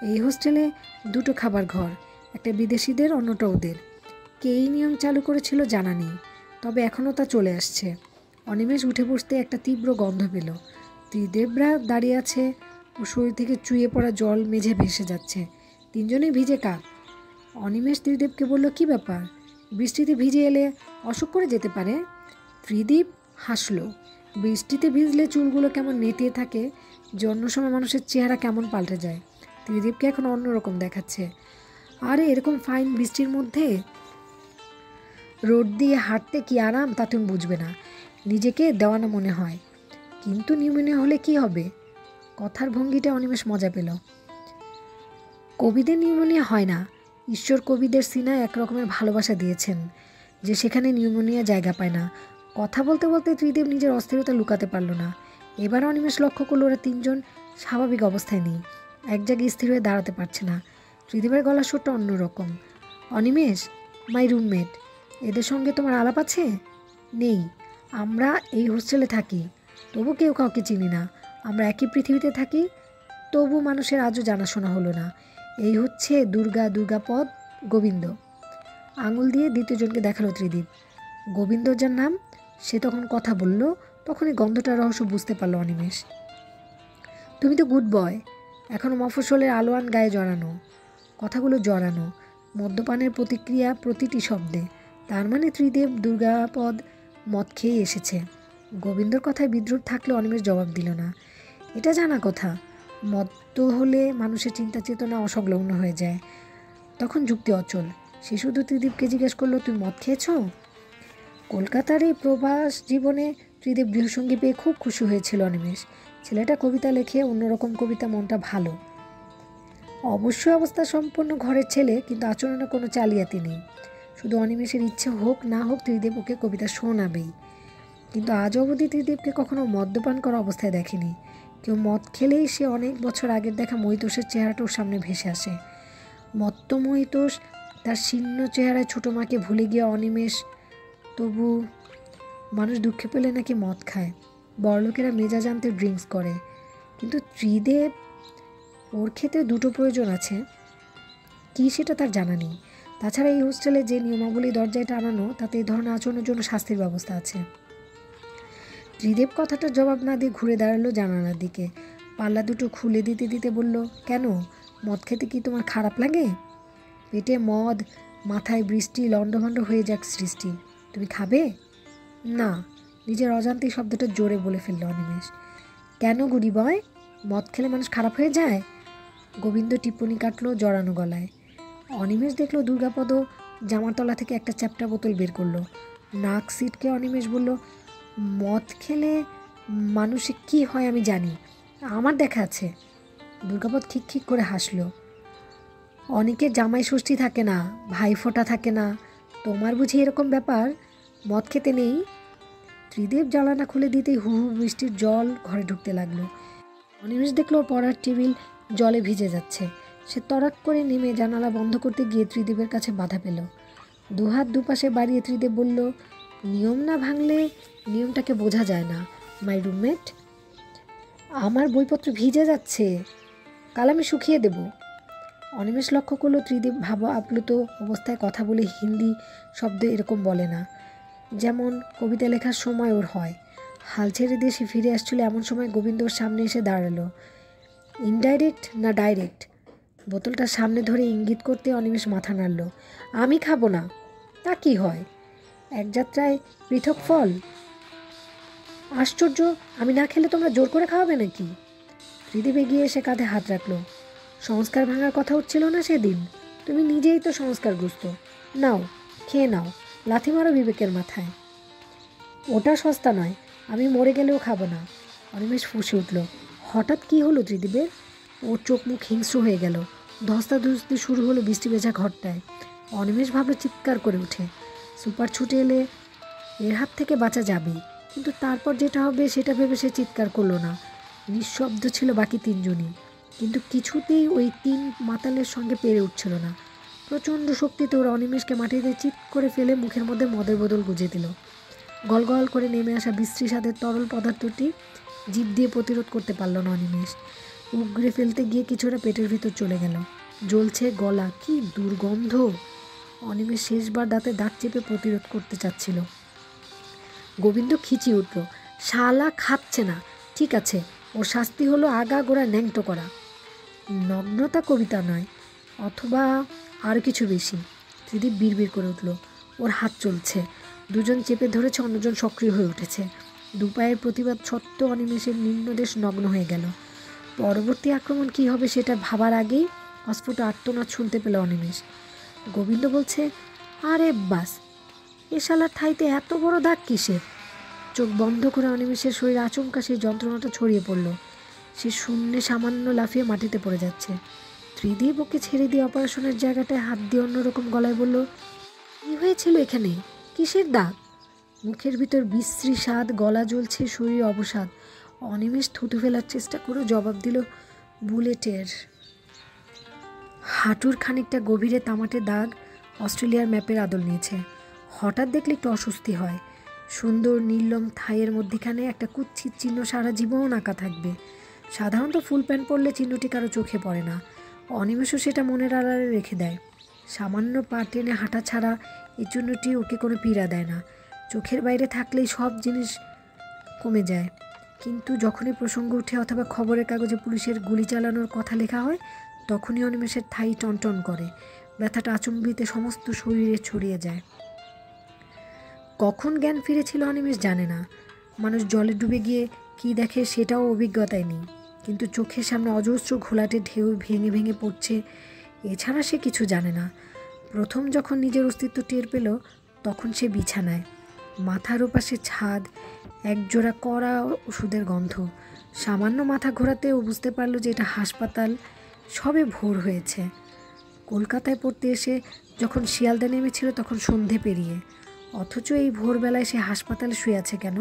A: এই হোস্টেলে 2টো খাবার ঘর, একটা বিদেশিদের, অন্যটা ওদের। কে এই নিয়ম চালু করেছিল জানা নেই, তবে এখনও তা চলে আসছে। অনিমেষ উঠে বসতে একটা তীব্র গন্ধ পেল। ত্রিদেবরা দাঁড়িয়ে আছে, ও শরীর থেকে চুইয়ে পড়া জল মেঝে ভেসে যাচ্ছে। 3 জনেই ভিজে কাক। অনিমেষ ত্রিদেবকে বলল, কি ব্যাপার, বৃষ্টিতে ভিজে এলে অসুখ করে যেতে পারে। ত্রিদেব হাসলো। বৃষ্টিতে ভিজলে চুলগুলো কেমন নেতিয়ে থাকে, জন্য সময় মানুষের চেহারা কেমন পাল্টে যায়। ত্রিদেবকে এখন অন্যরকম দেখাচ্ছে। আরে এরকম ফাইন বৃষ্টির মধ্যে রোড দিয়ে হাঁটতে কি আরাম তা তুমি বুঝবে না, নিজেকে দেওয়ানা মনে হয়। কিন্তু নিউমোনিয়া হলে কি হবে? কথার ভঙ্গিটা অনিমেষ মজা পেল। কবিদের নিউমোনিয়া হয় না, ঈশ্বর কবিদের সিনায় একরকমের ভালোবাসা দিয়েছেন যে সেখানে নিউমোনিয়া জায়গা পায় না। কথা বলতে বলতে ত্রিদেব নিজের অস্থিরতা লুকাতে পারল না। এবার অনিমেষ লক্ষ্য করল ওরা 3 জন স্বাভাবিক অবস্থায় নেই, এক জায়গায় স্থির হয়ে দাঁড়াতে পারছে না। ত্রিদেবের গলার সুরটা অন্যরকম। অনিমেষ, মাই রুমমেট, এদের সঙ্গে তোমার আলাপ আছে? নেই, আমরা এই হোস্টেলে থাকি, তবু কেউ কাউকে চিনি না। আমরা একই পৃথিবীতে থাকি, তবু মানুষের আজও জানাশোনা হলো না। এই হচ্ছে দুর্গাপদ, গোবিন্দ। আঙুল দিয়ে 2য় জনকে দেখালো ত্রিদীপ। গোবিন্দ যার নাম, সে তখন কথা বলল। তখনই গন্ধটার রহস্য বুঝতে পারল অনিমেষ। তুমি তো গুড বয়, এখনও মফস্বলের আলোয়ান গায়ে জড়ানো। কথাগুলো জড়ানো, মদ্যপানের প্রতিক্রিয়া প্রতিটি শব্দে। তার মানে ত্রিদেব দুর্গাপদ মদ খেয়েই এসেছে। গোবিন্দর কথায় বিদ্রুপ থাকলে অনিমেষ জবাব দিল না। এটা জানা কথা, মদ্য হলে মানুষের চিন্তা চেতনা অসংলগ্ন হয়ে যায়, তখন যুক্তি অচল। সে শুধু ত্রিদীপকে জিজ্ঞেস করলো, তুই মদ খেয়েছ? কলকাতার এই প্রবাস জীবনে ত্রিদেব গৃহসঙ্গী পেয়ে খুব খুশি হয়েছিল অনিমেষ। ছেলেটা কবিতা লেখে, অন্যরকম কবিতা, মনটা ভালো। অবশ্যই অবস্থা সম্পন্ন ঘরের ছেলে, কিন্তু আচরণে কোনো চালিয়াতি নেই। শুধু অনিমেষের ইচ্ছে হোক না হোক ত্রিদেব ওকে কবিতা শোনাবেই। কিন্তু আজ অবধি ত্রিদেবকে কখনো মদ্যপান করা অবস্থায় দেখেনি। কেউ মদ খেলেই সে অনেক বছর আগের দেখা মহিতোষের চেহারাটা ওর সামনে ভেসে আসে। মত্ত মহিতোষ, তার শীর্ণ চেহারায় ছোটো মাকে ভুলে গিয়ে অনিমেষ। তবু মানুষ দুঃখে পেলে নাকি মদ খায়, বড়লোকেরা মেজাজ আনতে ড্রিঙ্কস করে, কিন্তু ত্রিদেব, ওর খেতে 2টো প্রয়োজন আছে, কি সেটা তার জানা নেই। তাছাড়া এই হোস্টেলে যে নিয়মাবলী দরজায় টানানো, তাতে এই ধরনের আচরণের জন্য শাস্তির ব্যবস্থা আছে। ত্রিদেব কথাটার জবাব না দিয়ে ঘুরে দাঁড়ালো জানালার দিকে। পাল্লা 2টো খুলে দিতে দিতে বলল, কেন, মদ খেতে কি তোমার খারাপ লাগে? পেটে মদ, মাথায় বৃষ্টি, লণ্ডভণ্ড হয়ে যাক সৃষ্টি, তুমি খাবে? না। নিজের অজান্তেই শব্দটা জোরে বলে ফেলল অনিমেষ। কেন গুডি বয়, মদ খেলে মানুষ খারাপ হয়ে যায়? গোবিন্দ টিপ্পনি কাটলো জড়ানো গলায়। অনিমেষ দেখলো দুর্গাপদ জামার তলা থেকে একটা চ্যাপ্টা বোতল বের করলো। নাক সিটকে অনিমেষ বলল, মদ খেলে মানুষে কি হয় আমি জানি, আমার দেখা আছে। দুর্গাপদ খিক করে হাসলো। অনেকের জামাই ষষ্ঠী থাকে না, ভাইফোঁটা থাকে না, তোমার বুঝি এরকম ব্যাপার, মদ খেতে নেই? ত্রিদেব জ্বালানা খুলে দিতেই হু হু বৃষ্টির জল ঘরে ঢুকতে লাগলো। অনিমেষ দেখলো পড়ার টেবিল জলে ভিজে যাচ্ছে। সে তড়াক করে নেমে জানালা বন্ধ করতে গিয়ে ত্রিদেবের কাছে বাধা পেল। দুহাত দুপাশে বাড়িয়ে ত্রিদেব বলল, নিয়ম না ভাঙলে নিয়মটাকে বোঝা যায় না মাই রুমমেট। আমার বইপত্র ভিজে যাচ্ছে, কাল আমি শুকিয়ে দেব। অনিমেষ লক্ষ্য করলো ত্রিদেব ভাবা আপ্লুত অবস্থায় কথা বলে হিন্দি শব্দ এরকম বলে না, যেমন কবিতা লেখার সময় ওর হয়। হাল ছেড়ে দিয়ে সে ফিরে আসছিল এমন সময় গোবিন্দ ওর সামনে এসে দাঁড়ালো। ইনডাইরেক্ট না ডাইরেক্ট? বোতলটা সামনে ধরে ইঙ্গিত করতে অনিমেষ মাথা নাড়ল। আমি খাবো না। তা কি হয়, এক যাত্রায় পৃথক ফল। আশ্চর্য, আমি না খেলে তোমরা জোর করে খাওয়াবে নাকি? ত্রিদেব এগিয়ে এসে কাঁধে হাত রাখল। সংস্কার ভাঙার কথা হচ্ছিল না সেদিন? তুমি নিজেই তো সংস্কারগ্রস্ত। নাও, খেয়ে নাও, লাথি মারো বিবেকের মাথায়। ওটা সস্তা নয়, আমি মরে গেলেও খাবো না। অনিমেষ ফুঁসে উঠল। হঠাৎ কি হলো ত্রিদেবের? ওর চোখ মুখ হিংস্র হয়ে গেল। ধস্তাধস্তি শুরু হলো বৃষ্টি ভেজা ঘরটায়। অনিমেষ ভাবলো চিৎকার করে উঠে, সুপার ছুটে এলে এর হাত থেকে বাঁচা যাবে, কিন্তু তারপর যেটা হবে সেটা ভেবে সে চিৎকার করলো না। নিঃশব্দ ছিল বাকি তিনজনই, কিন্তু কিছুতেই ওই তিন মাতালের সঙ্গে পেরে উঠছিল না। প্রচণ্ড শক্তিতে ওরা অনিমেষকে মাটিতে চিৎ করে ফেলে মুখের মধ্যে মদের বোতল গুজে দিল। গলগল করে নেমে আসা বিশ্রী স্বাদের তরল পদার্থটি জিভ দিয়ে প্রতিরোধ করতে পারল না অনিমেষ। উগড়ে ফেলতে গিয়ে কিছুটা পেটের ভিতর চলে গেল। জ্বলছে গলা, কি দুর্গন্ধ! অনিমেষ শেষবার দাঁতে দাঁত চেপে প্রতিরোধ করতে চাচ্ছিল। গোবিন্দ খিচি উঠল, শালা খাচ্ছে না, ঠিক আছে, ওর শাস্তি হলো আগাগোড়া ন্যাংটো করা। নগ্নতা কবিতা নয়, অথবা আরও কিছু বেশি। ত্রিদীপ বিড়বিড় করে উঠল। ওর হাত চলছে, দুজন চেপে ধরেছে, অন্যজন সক্রিয় হয়ে উঠেছে। দুপায়ের প্রতিবাদ সত্ত্বেও অনিমেষের নিম্নদেশ নগ্ন হয়ে গেল। পরবর্তী আক্রমণ কী হবে সেটা ভাবার আগেই অস্ফুট আর্তনাদ শুনতে পেল অনিমেষ। গোবিন্দ বলছে, আরে বাস, এ শালার ঠাইতে এত বড় দাগ কিসের? চোখ বন্ধ করে অনিমেষের শরীর আচমকা সেই যন্ত্রণাটা ছড়িয়ে পড়ল। সে শূন্যে সামান্য লাফিয়ে মাটিতে পড়ে যাচ্ছে। ত্রিদীপ ওকে ছেড়ে দিয়ে অপারেশনের জায়গাটায় হাত দিয়ে অন্যরকম গলায় বলল, কী হয়েছিল এখানে? কিসের দাগ? মুখের ভিতর বিশ্রী স্বাদ, গলা জ্বলছে, শরীর অবসাদ। অনিমেষ থুতু ফেলার চেষ্টা করে জবাব দিল, বুলেটের। হাঁটুর খানিকটা গভীরে তামাটে দাগ, অস্ট্রেলিয়ার ম্যাপের আদল নিয়েছে। হঠাৎ দেখলে একটু অস্বস্তি হয়। সুন্দর নীলম থাইয়ের মধ্যেখানে একটা কুৎসিত চিহ্ন সারা জীবন আঁকা থাকবে। সাধারণত ফুল প্যান্ট পরলে চিহ্নটি কারো চোখে পড়ে না। অনিমেষও সেটা মনের আড়ালে রেখে দেয়। সামান্য পা টেনে হাঁটা ছাড়া এই চিহ্নটি ওকে কোনো পীড়া দেয় না। চোখের বাইরে থাকলেই সব জিনিস কমে যায়, কিন্তু যখনই প্রসঙ্গ উঠে অথবা খবরের কাগজে পুলিশের গুলি চালানোর কথা লেখা হয়, তখনই অনিমেষের থাই টনটন করে। ব্যথাটা আচম্বিতে সমস্ত শরীরে ছড়িয়ে যায়। কখন জ্ঞান ফিরেছিল অনিমেষ জানে না। মানুষ জলে ডুবে গিয়ে কী দেখে সেটাও অভিজ্ঞতায় নেই, কিন্তু চোখের সামনে অজস্র ঘোলাটে ঢেউ ভেঙে ভেঙে পড়ছে, এছাড়া সে কিছু জানে না। প্রথম যখন নিজের অস্তিত্ব টের পেল, তখন সে বিছানায়, মাথার ওপাশে ছাদ, একজোড়া কড়া ওষুধের গন্ধ। সামান্য মাথা ঘোরাতে ও বুঝতে পারল যে এটা হাসপাতাল। সবে ভোর হয়েছে। কলকাতায় পড়তে এসে যখন শিয়ালদা নেমেছিল তখন সন্ধে পেরিয়ে, অথচ এই ভোরবেলায় সে হাসপাতালে শুয়ে আছে কেন?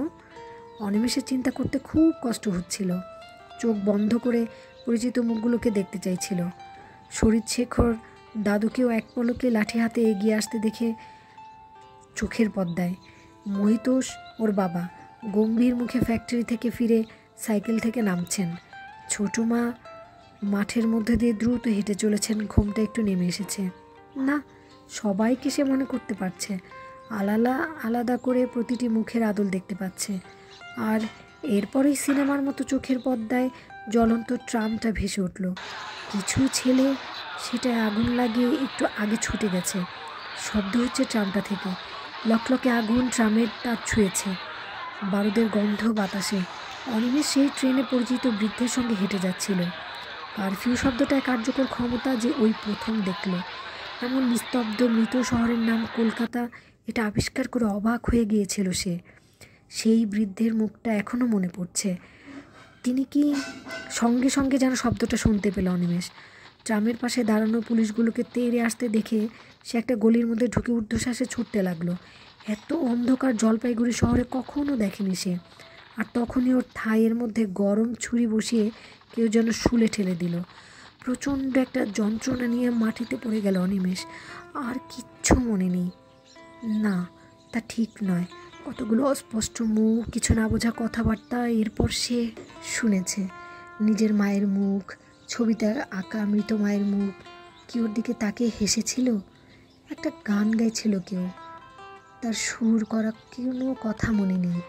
A: অনিমেষের চিন্তা করতে খুব কষ্ট হচ্ছিল। চোখ বন্ধ করে পরিচিত মুখগুলোকে দেখতে চাইছিল। শরীরশেখর দাদুকেও এক পলকে লাঠি হাতে এগিয়ে আসতে দেখে চোখের পর্দায়। মহিতোষ, ওর বাবা, গম্ভীর মুখে ফ্যাক্টরি থেকে ফিরে সাইকেল থেকে নামছেন। ছোটো মা মাঠের মধ্যে দিয়ে দ্রুত হেঁটে চলেছেন। ঘুমটা একটু নেমে এসেছে। না, সবাইকে সে মনে করতে পারছে, আলাদা আলাদা করে প্রতিটি মুখের আদল দেখতে পাচ্ছে। আর এরপরেই সিনেমার মতো চোখের পর্দায় জ্বলন্ত ট্রামটা ভেসে উঠল। কিছু ছেলে সেটায় আগুন লাগিয়ে একটু আগে ছুটে গেছে। শব্দ হচ্ছে ট্রামটা থেকে, লকলকে আগুন ট্রামের তার ছুঁয়েছে, বারুদের গন্ধ বাতাসে। অনিমেষ সেই ট্রেনে পরিচিত বৃদ্ধের সঙ্গে হেঁটে যাচ্ছিল। কারফিউ শব্দটায় কার্যকর ক্ষমতা যে ওই প্রথম দেখল। এমন নিস্তব্ধ মৃত শহরের নাম কলকাতা, এটা আবিষ্কার করে অবাক হয়ে গিয়েছিল সে। সেই বৃদ্ধের মুখটা এখনও মনে পড়ছে। তিনি কি সঙ্গে সঙ্গে যেন শব্দটা শুনতে পেল অনিমেষ। ট্রামের পাশে দাঁড়ানো পুলিশগুলোকে তেড়ে আসতে দেখে সে একটা গলির মধ্যে ঢুকে ঊর্ধ্বশ্বাসে ছুটতে লাগলো। এত অন্ধকার জলপাইগুড়ি শহরে কখনো দেখেনি সে। আর তখনই ওর থাইয়ের মধ্যে গরম ছুরি বসিয়ে কেউ যেন শুলে ঠেলে দিল। প্রচণ্ড একটা যন্ত্রণা নিয়ে মাটিতে পড়ে গেল অনিমেষ। আর কিচ্ছু মনে নেই। না, তা ঠিক নয়। কতগুলো অস্পষ্ট মুখ, কিছু না বোঝা কথাবার্তা। এরপর সে শুনেছে নিজের মায়ের মুখ, ছবিতে আঁকা মৃত মায়ের মুখ। কি ওর দিকে তাকিয়ে হেসেছিল? একটা গান গাইছিল কেউ, তার সুর করা কোনো কথা মনে নেই।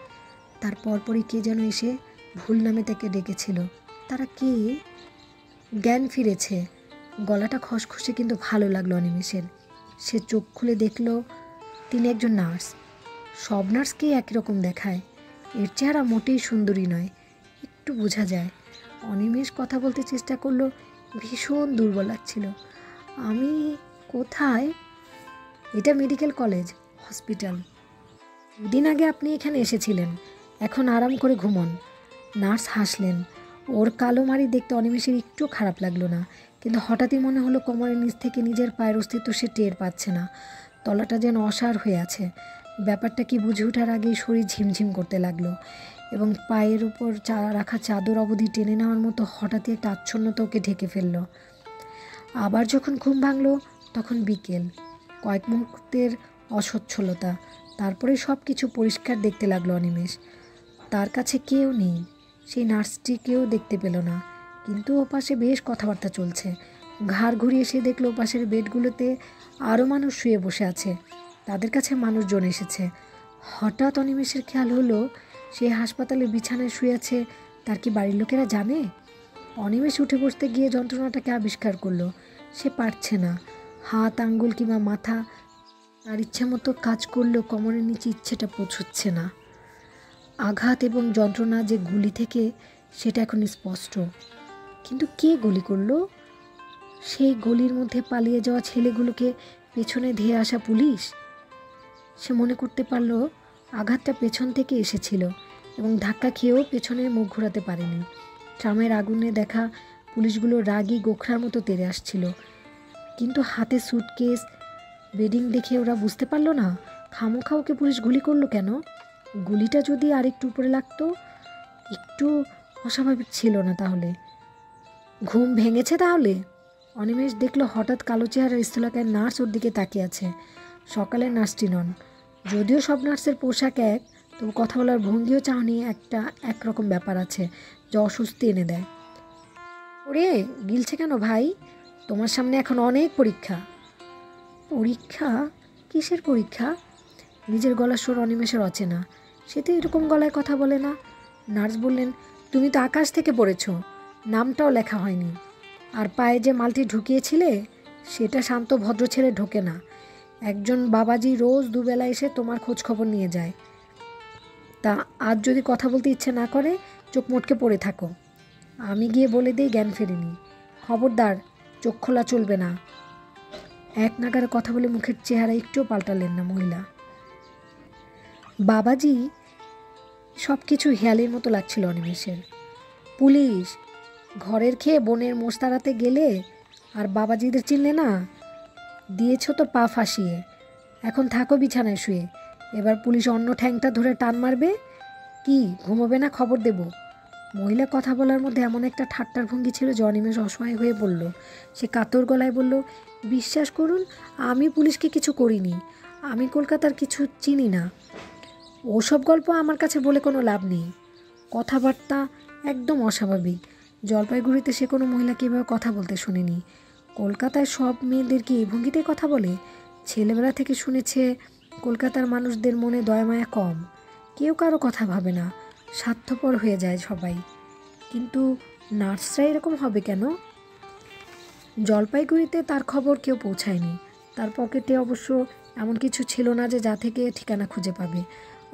A: তার পরপরই কে যেন এসে ভুল নামে তাকে ডেকেছিল। তারা কে? জ্ঞান ফিরেছে। গলাটা খসখসে কিন্তু ভালো লাগলো অনিমেষের। সে চোখ খুলে দেখল তিনি একজন নার্স। সব নার্সকেই একই রকম দেখায়। এর চেহারা মোটেই সুন্দরী নয়, একটু বোঝা যায়। অনিমেষ কথা বলতে চেষ্টা করলো, ভীষণ দুর্বল লাগছিল। আমি কোথায়? এটা মেডিকেল কলেজ হসপিটাল। দুদিন আগে আপনি এখানে এসেছিলেন, এখন আরাম করে ঘুমন। নার্স হাসলেন। ওর কালো মারি দেখতে অনিমেষের একটু খারাপ লাগলো না, কিন্তু হঠাৎই মনে হলো কোমরের নিচ থেকে নিজের পায়ের অস্তিত্ব সে টের পাচ্ছে না। তলাটা যেন অসাড় হয়ে আছে। ব্যাপারটা কি বুঝে ওঠার আগেই শরীর ঝিমঝিম করতে লাগলো, এবং পায়ের উপর রাখা চাদর অবধি টেনে নেওয়ার মতো হঠাৎই একটা আচ্ছন্নতা ওকে ঢেকে ফেলল। আবার যখন ঘুম ভাঙল তখন বিকেল। কয়েক মুহূর্তের অসচ্ছলতা, তারপরে সব কিছু পরিষ্কার দেখতে লাগলো অনিমেষ। তার কাছে কেউ নেই, সেই নার্সটিকেও দেখতে পেল না, কিন্তু ওপাশে বেশ কথাবার্তা চলছে। ঘাড় ঘুরিয়ে সে দেখলো ওপাশের বেডগুলোতে আরও মানুষ শুয়ে বসে আছে। তাদের কাছে মানুষজন এসেছে। হঠাৎ অনিমেষের খেয়াল হলো সে হাসপাতালে বিছানায় শুয়ে আছে। তার কি বাড়ির লোকেরা জানে? অনিমেষ উঠে বসতে গিয়ে যন্ত্রণাটাকে আবিষ্কার করলো। সে পারছে না। হাত, আঙ্গুল কিংবা মাথা তার ইচ্ছে মতো কাজ করলেও কোমরের নিচে ইচ্ছেটা পৌঁছচ্ছে না। আঘাত এবং যন্ত্রণা যে গুলি থেকে, সেটা এখন স্পষ্ট। কিন্তু কে গুলি করলো? সেই গলির মধ্যে পালিয়ে যাওয়া ছেলেগুলোকে পেছনে ধেয়ে আসা পুলিশ? সে মনে করতে পারল আঘাতটা পেছন থেকে এসেছিল এবং ধাক্কা খেয়েও পেছনে মুখ ঘোরাতে পারেনি। ট্রামের আগুনে দেখা পুলিশগুলো রাগী গোখরার মতো তেড়ে আসছিল, কিন্তু হাতে সুটকেস, বেডিং দেখে ওরা বুঝতে পারলো না খামোখা ওকে পুলিশ গুলি করলো কেন। গুলিটা যদি আরেকটু উপরে লাগতো, একটু অস্বাভাবিক ছিল না তাহলে? ঘুম ভেঙেছে তাহলে? অনিমেষ দেখলো হঠাৎ কালো চেহারার স্থলাকায় নার্স ওর দিকে তাকিয়ে আছে। সকালের নার্সটি নন, যদিও সব নার্সের পোশাক এক, তবু কথা বলার ভঙ্গিও চাহনি একটা একরকম ব্যাপার আছে যা অস্বস্তি এনে দেয়। ওরে, গিলছে কেন ভাই? তোমার সামনে এখন অনেক পরীক্ষা। পরীক্ষা? কিসের পরীক্ষা? নিজের গলার স্বর অনিমেষের অচেনা। সে তো এরকম গলায় কথা বলে না। নার্স বললেন, তুমি তো আকাশ থেকে পড়েছ, নামটাও লেখা হয়নি। আর পায়ে যে মালটি ঢুকিয়েছিলে সেটা শান্ত ভদ্র ছেলে ঢোকে না। একজন বাবাজি রোজ দুবেলা এসে তোমার খোঁজ খবর নিয়ে যায়। তা আজ যদি কথা বলতে ইচ্ছে না করে, চোখ মোটকে পড়ে থাকো। আমি গিয়ে বলে দিই জ্ঞান ফেরেনি। খবরদার, চোখ খোলা চলবে না। এক নাগারে কথা বলে মুখের চেহারা একটুও পাল্টালেন না মহিলা। বাবাজি, সব কিছু হেয়ালির মতো লাগছিল অনিমেষের। পুলিশ, ঘরের খেয়ে বোনের মোষ তাড়াতে গেলে আর বাবাজিদের চিনলে না? দিয়েছ তো পা ফাঁসিয়ে, এখন থাকো বিছানায় শুয়ে। এবার পুলিশ অন্য ঠ্যাংটা ধরে টান মারবে। কি ঘুমোবে না? খবর দেব। মহিলা কথা বলার মধ্যে এমন একটা ঠাট্টার ভঙ্গি ছিল যে অনিমেষ অসহায় হয়ে বলল। সে কাতর গলায় বলল, বিশ্বাস করুন, আমি পুলিশকে কিছু করিনি। আমি কলকাতার কিছু চিনি না। ওসব গল্প আমার কাছে বলে কোনো লাভ নেই। কথাবার্তা একদম অস্বাভাবিক। জলপাইগুড়িতে সে কোনো মহিলাকে এভাবে কথা বলতে শুনিনি। কলকাতায় সব মেয়েদের কি এই ভঙ্গিতে কথা বলে? ছেলেবেলা থেকে শুনেছে কলকাতার মানুষদের মনে দয়ামায়া কম, কেউ কারো কথা ভাবে না, স্বার্থপর হয়ে যায় সবাই। কিন্তু নার্সরা এরকম হবে কেন? জলপাইগুড়িতে তার খবর কেউ পৌঁছায়নি। তার পকেটে অবশ্য এমন কিছু ছিল না যে যা থেকে ঠিকানা খুঁজে পাবে।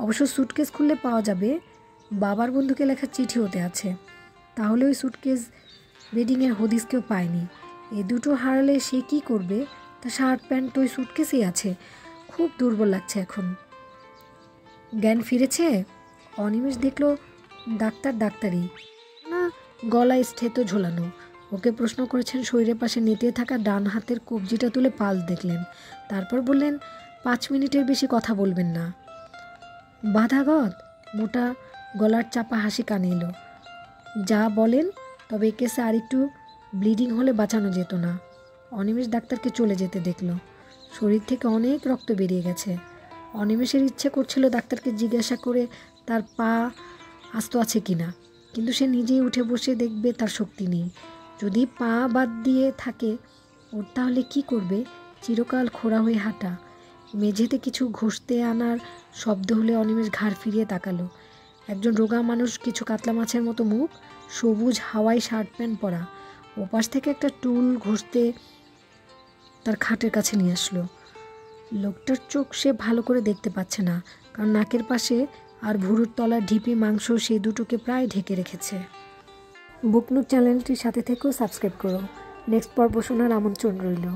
A: অবশ্য সুটকেস খুললে পাওয়া যাবে বাবার বন্ধুকে লেখা চিঠি ওতে আছে। তাহলে ওই সুটকেস, বেডিংয়ের হদিস কেউ পায়নি। এ দুটো হারালে সে কি করবে? তার শার্ট প্যান্ট ওই সুটকেসেই আছে। খুব দুর্বল লাগছে এখন। জ্ঞান ফিরেছে? অনিমেষ দেখলো ডাক্তারি না, গলায় স্থেত ঝোলানো। ওকে প্রশ্ন করেছেন শরীরের পাশে নেতিয়ে থাকা ডান হাতের কবজিটা তুলে পালস দেখলেন। তারপর বললেন, 5 মিনিটের বেশি কথা বলবেন না। বাধাগত মোটা গলার চাপা হাসি কানে এলো। যা বলেন, তবে এ কেসে আরেকটু ব্লিডিং হলে বাঁচানো যেত না। অনিমেষ ডাক্তারকে চলে যেতে দেখল। শরীর থেকে অনেক রক্ত বেরিয়ে গেছে। অনিমেষের ইচ্ছে করছিল ডাক্তারকে জিজ্ঞাসা করে তার পা আস্ত আছে কিনা, কিন্তু সে নিজেই উঠে বসে দেখবে তার শক্তি নেই। যদি পা বাদ দিয়ে থাকে ওর তাহলে কি করবে? চিরকাল খোঁড়া হয়ে হাঁটা। মেঝেতে কিছু ঘষতে আনার শব্দ হলে অনিমেষ ঘাড় ফিরিয়ে তাকালো। একজন রোগা মানুষ, কিছু কাতলা মাছের মতো মুখ, সবুজ হাওয়াই শার্ট প্যান্ট পরা, ওপাশ থেকে একটা টুল ঘষতে তার খাটের কাছে নিয়ে আসলো। লোকটার চোখ সে ভালো করে দেখতে পাচ্ছে না, কারণ নাকের পাশে আর ভুরুর তলার ঢিপি মাংস সেই দুটোকে প্রায় ঢেকে রেখেছে। বুকনুট চ্যানেলটির সাথে থেকেও সাবস্ক্রাইব করো। নেক্সট পর্ব শোনার আমন্ত্রণ রইল।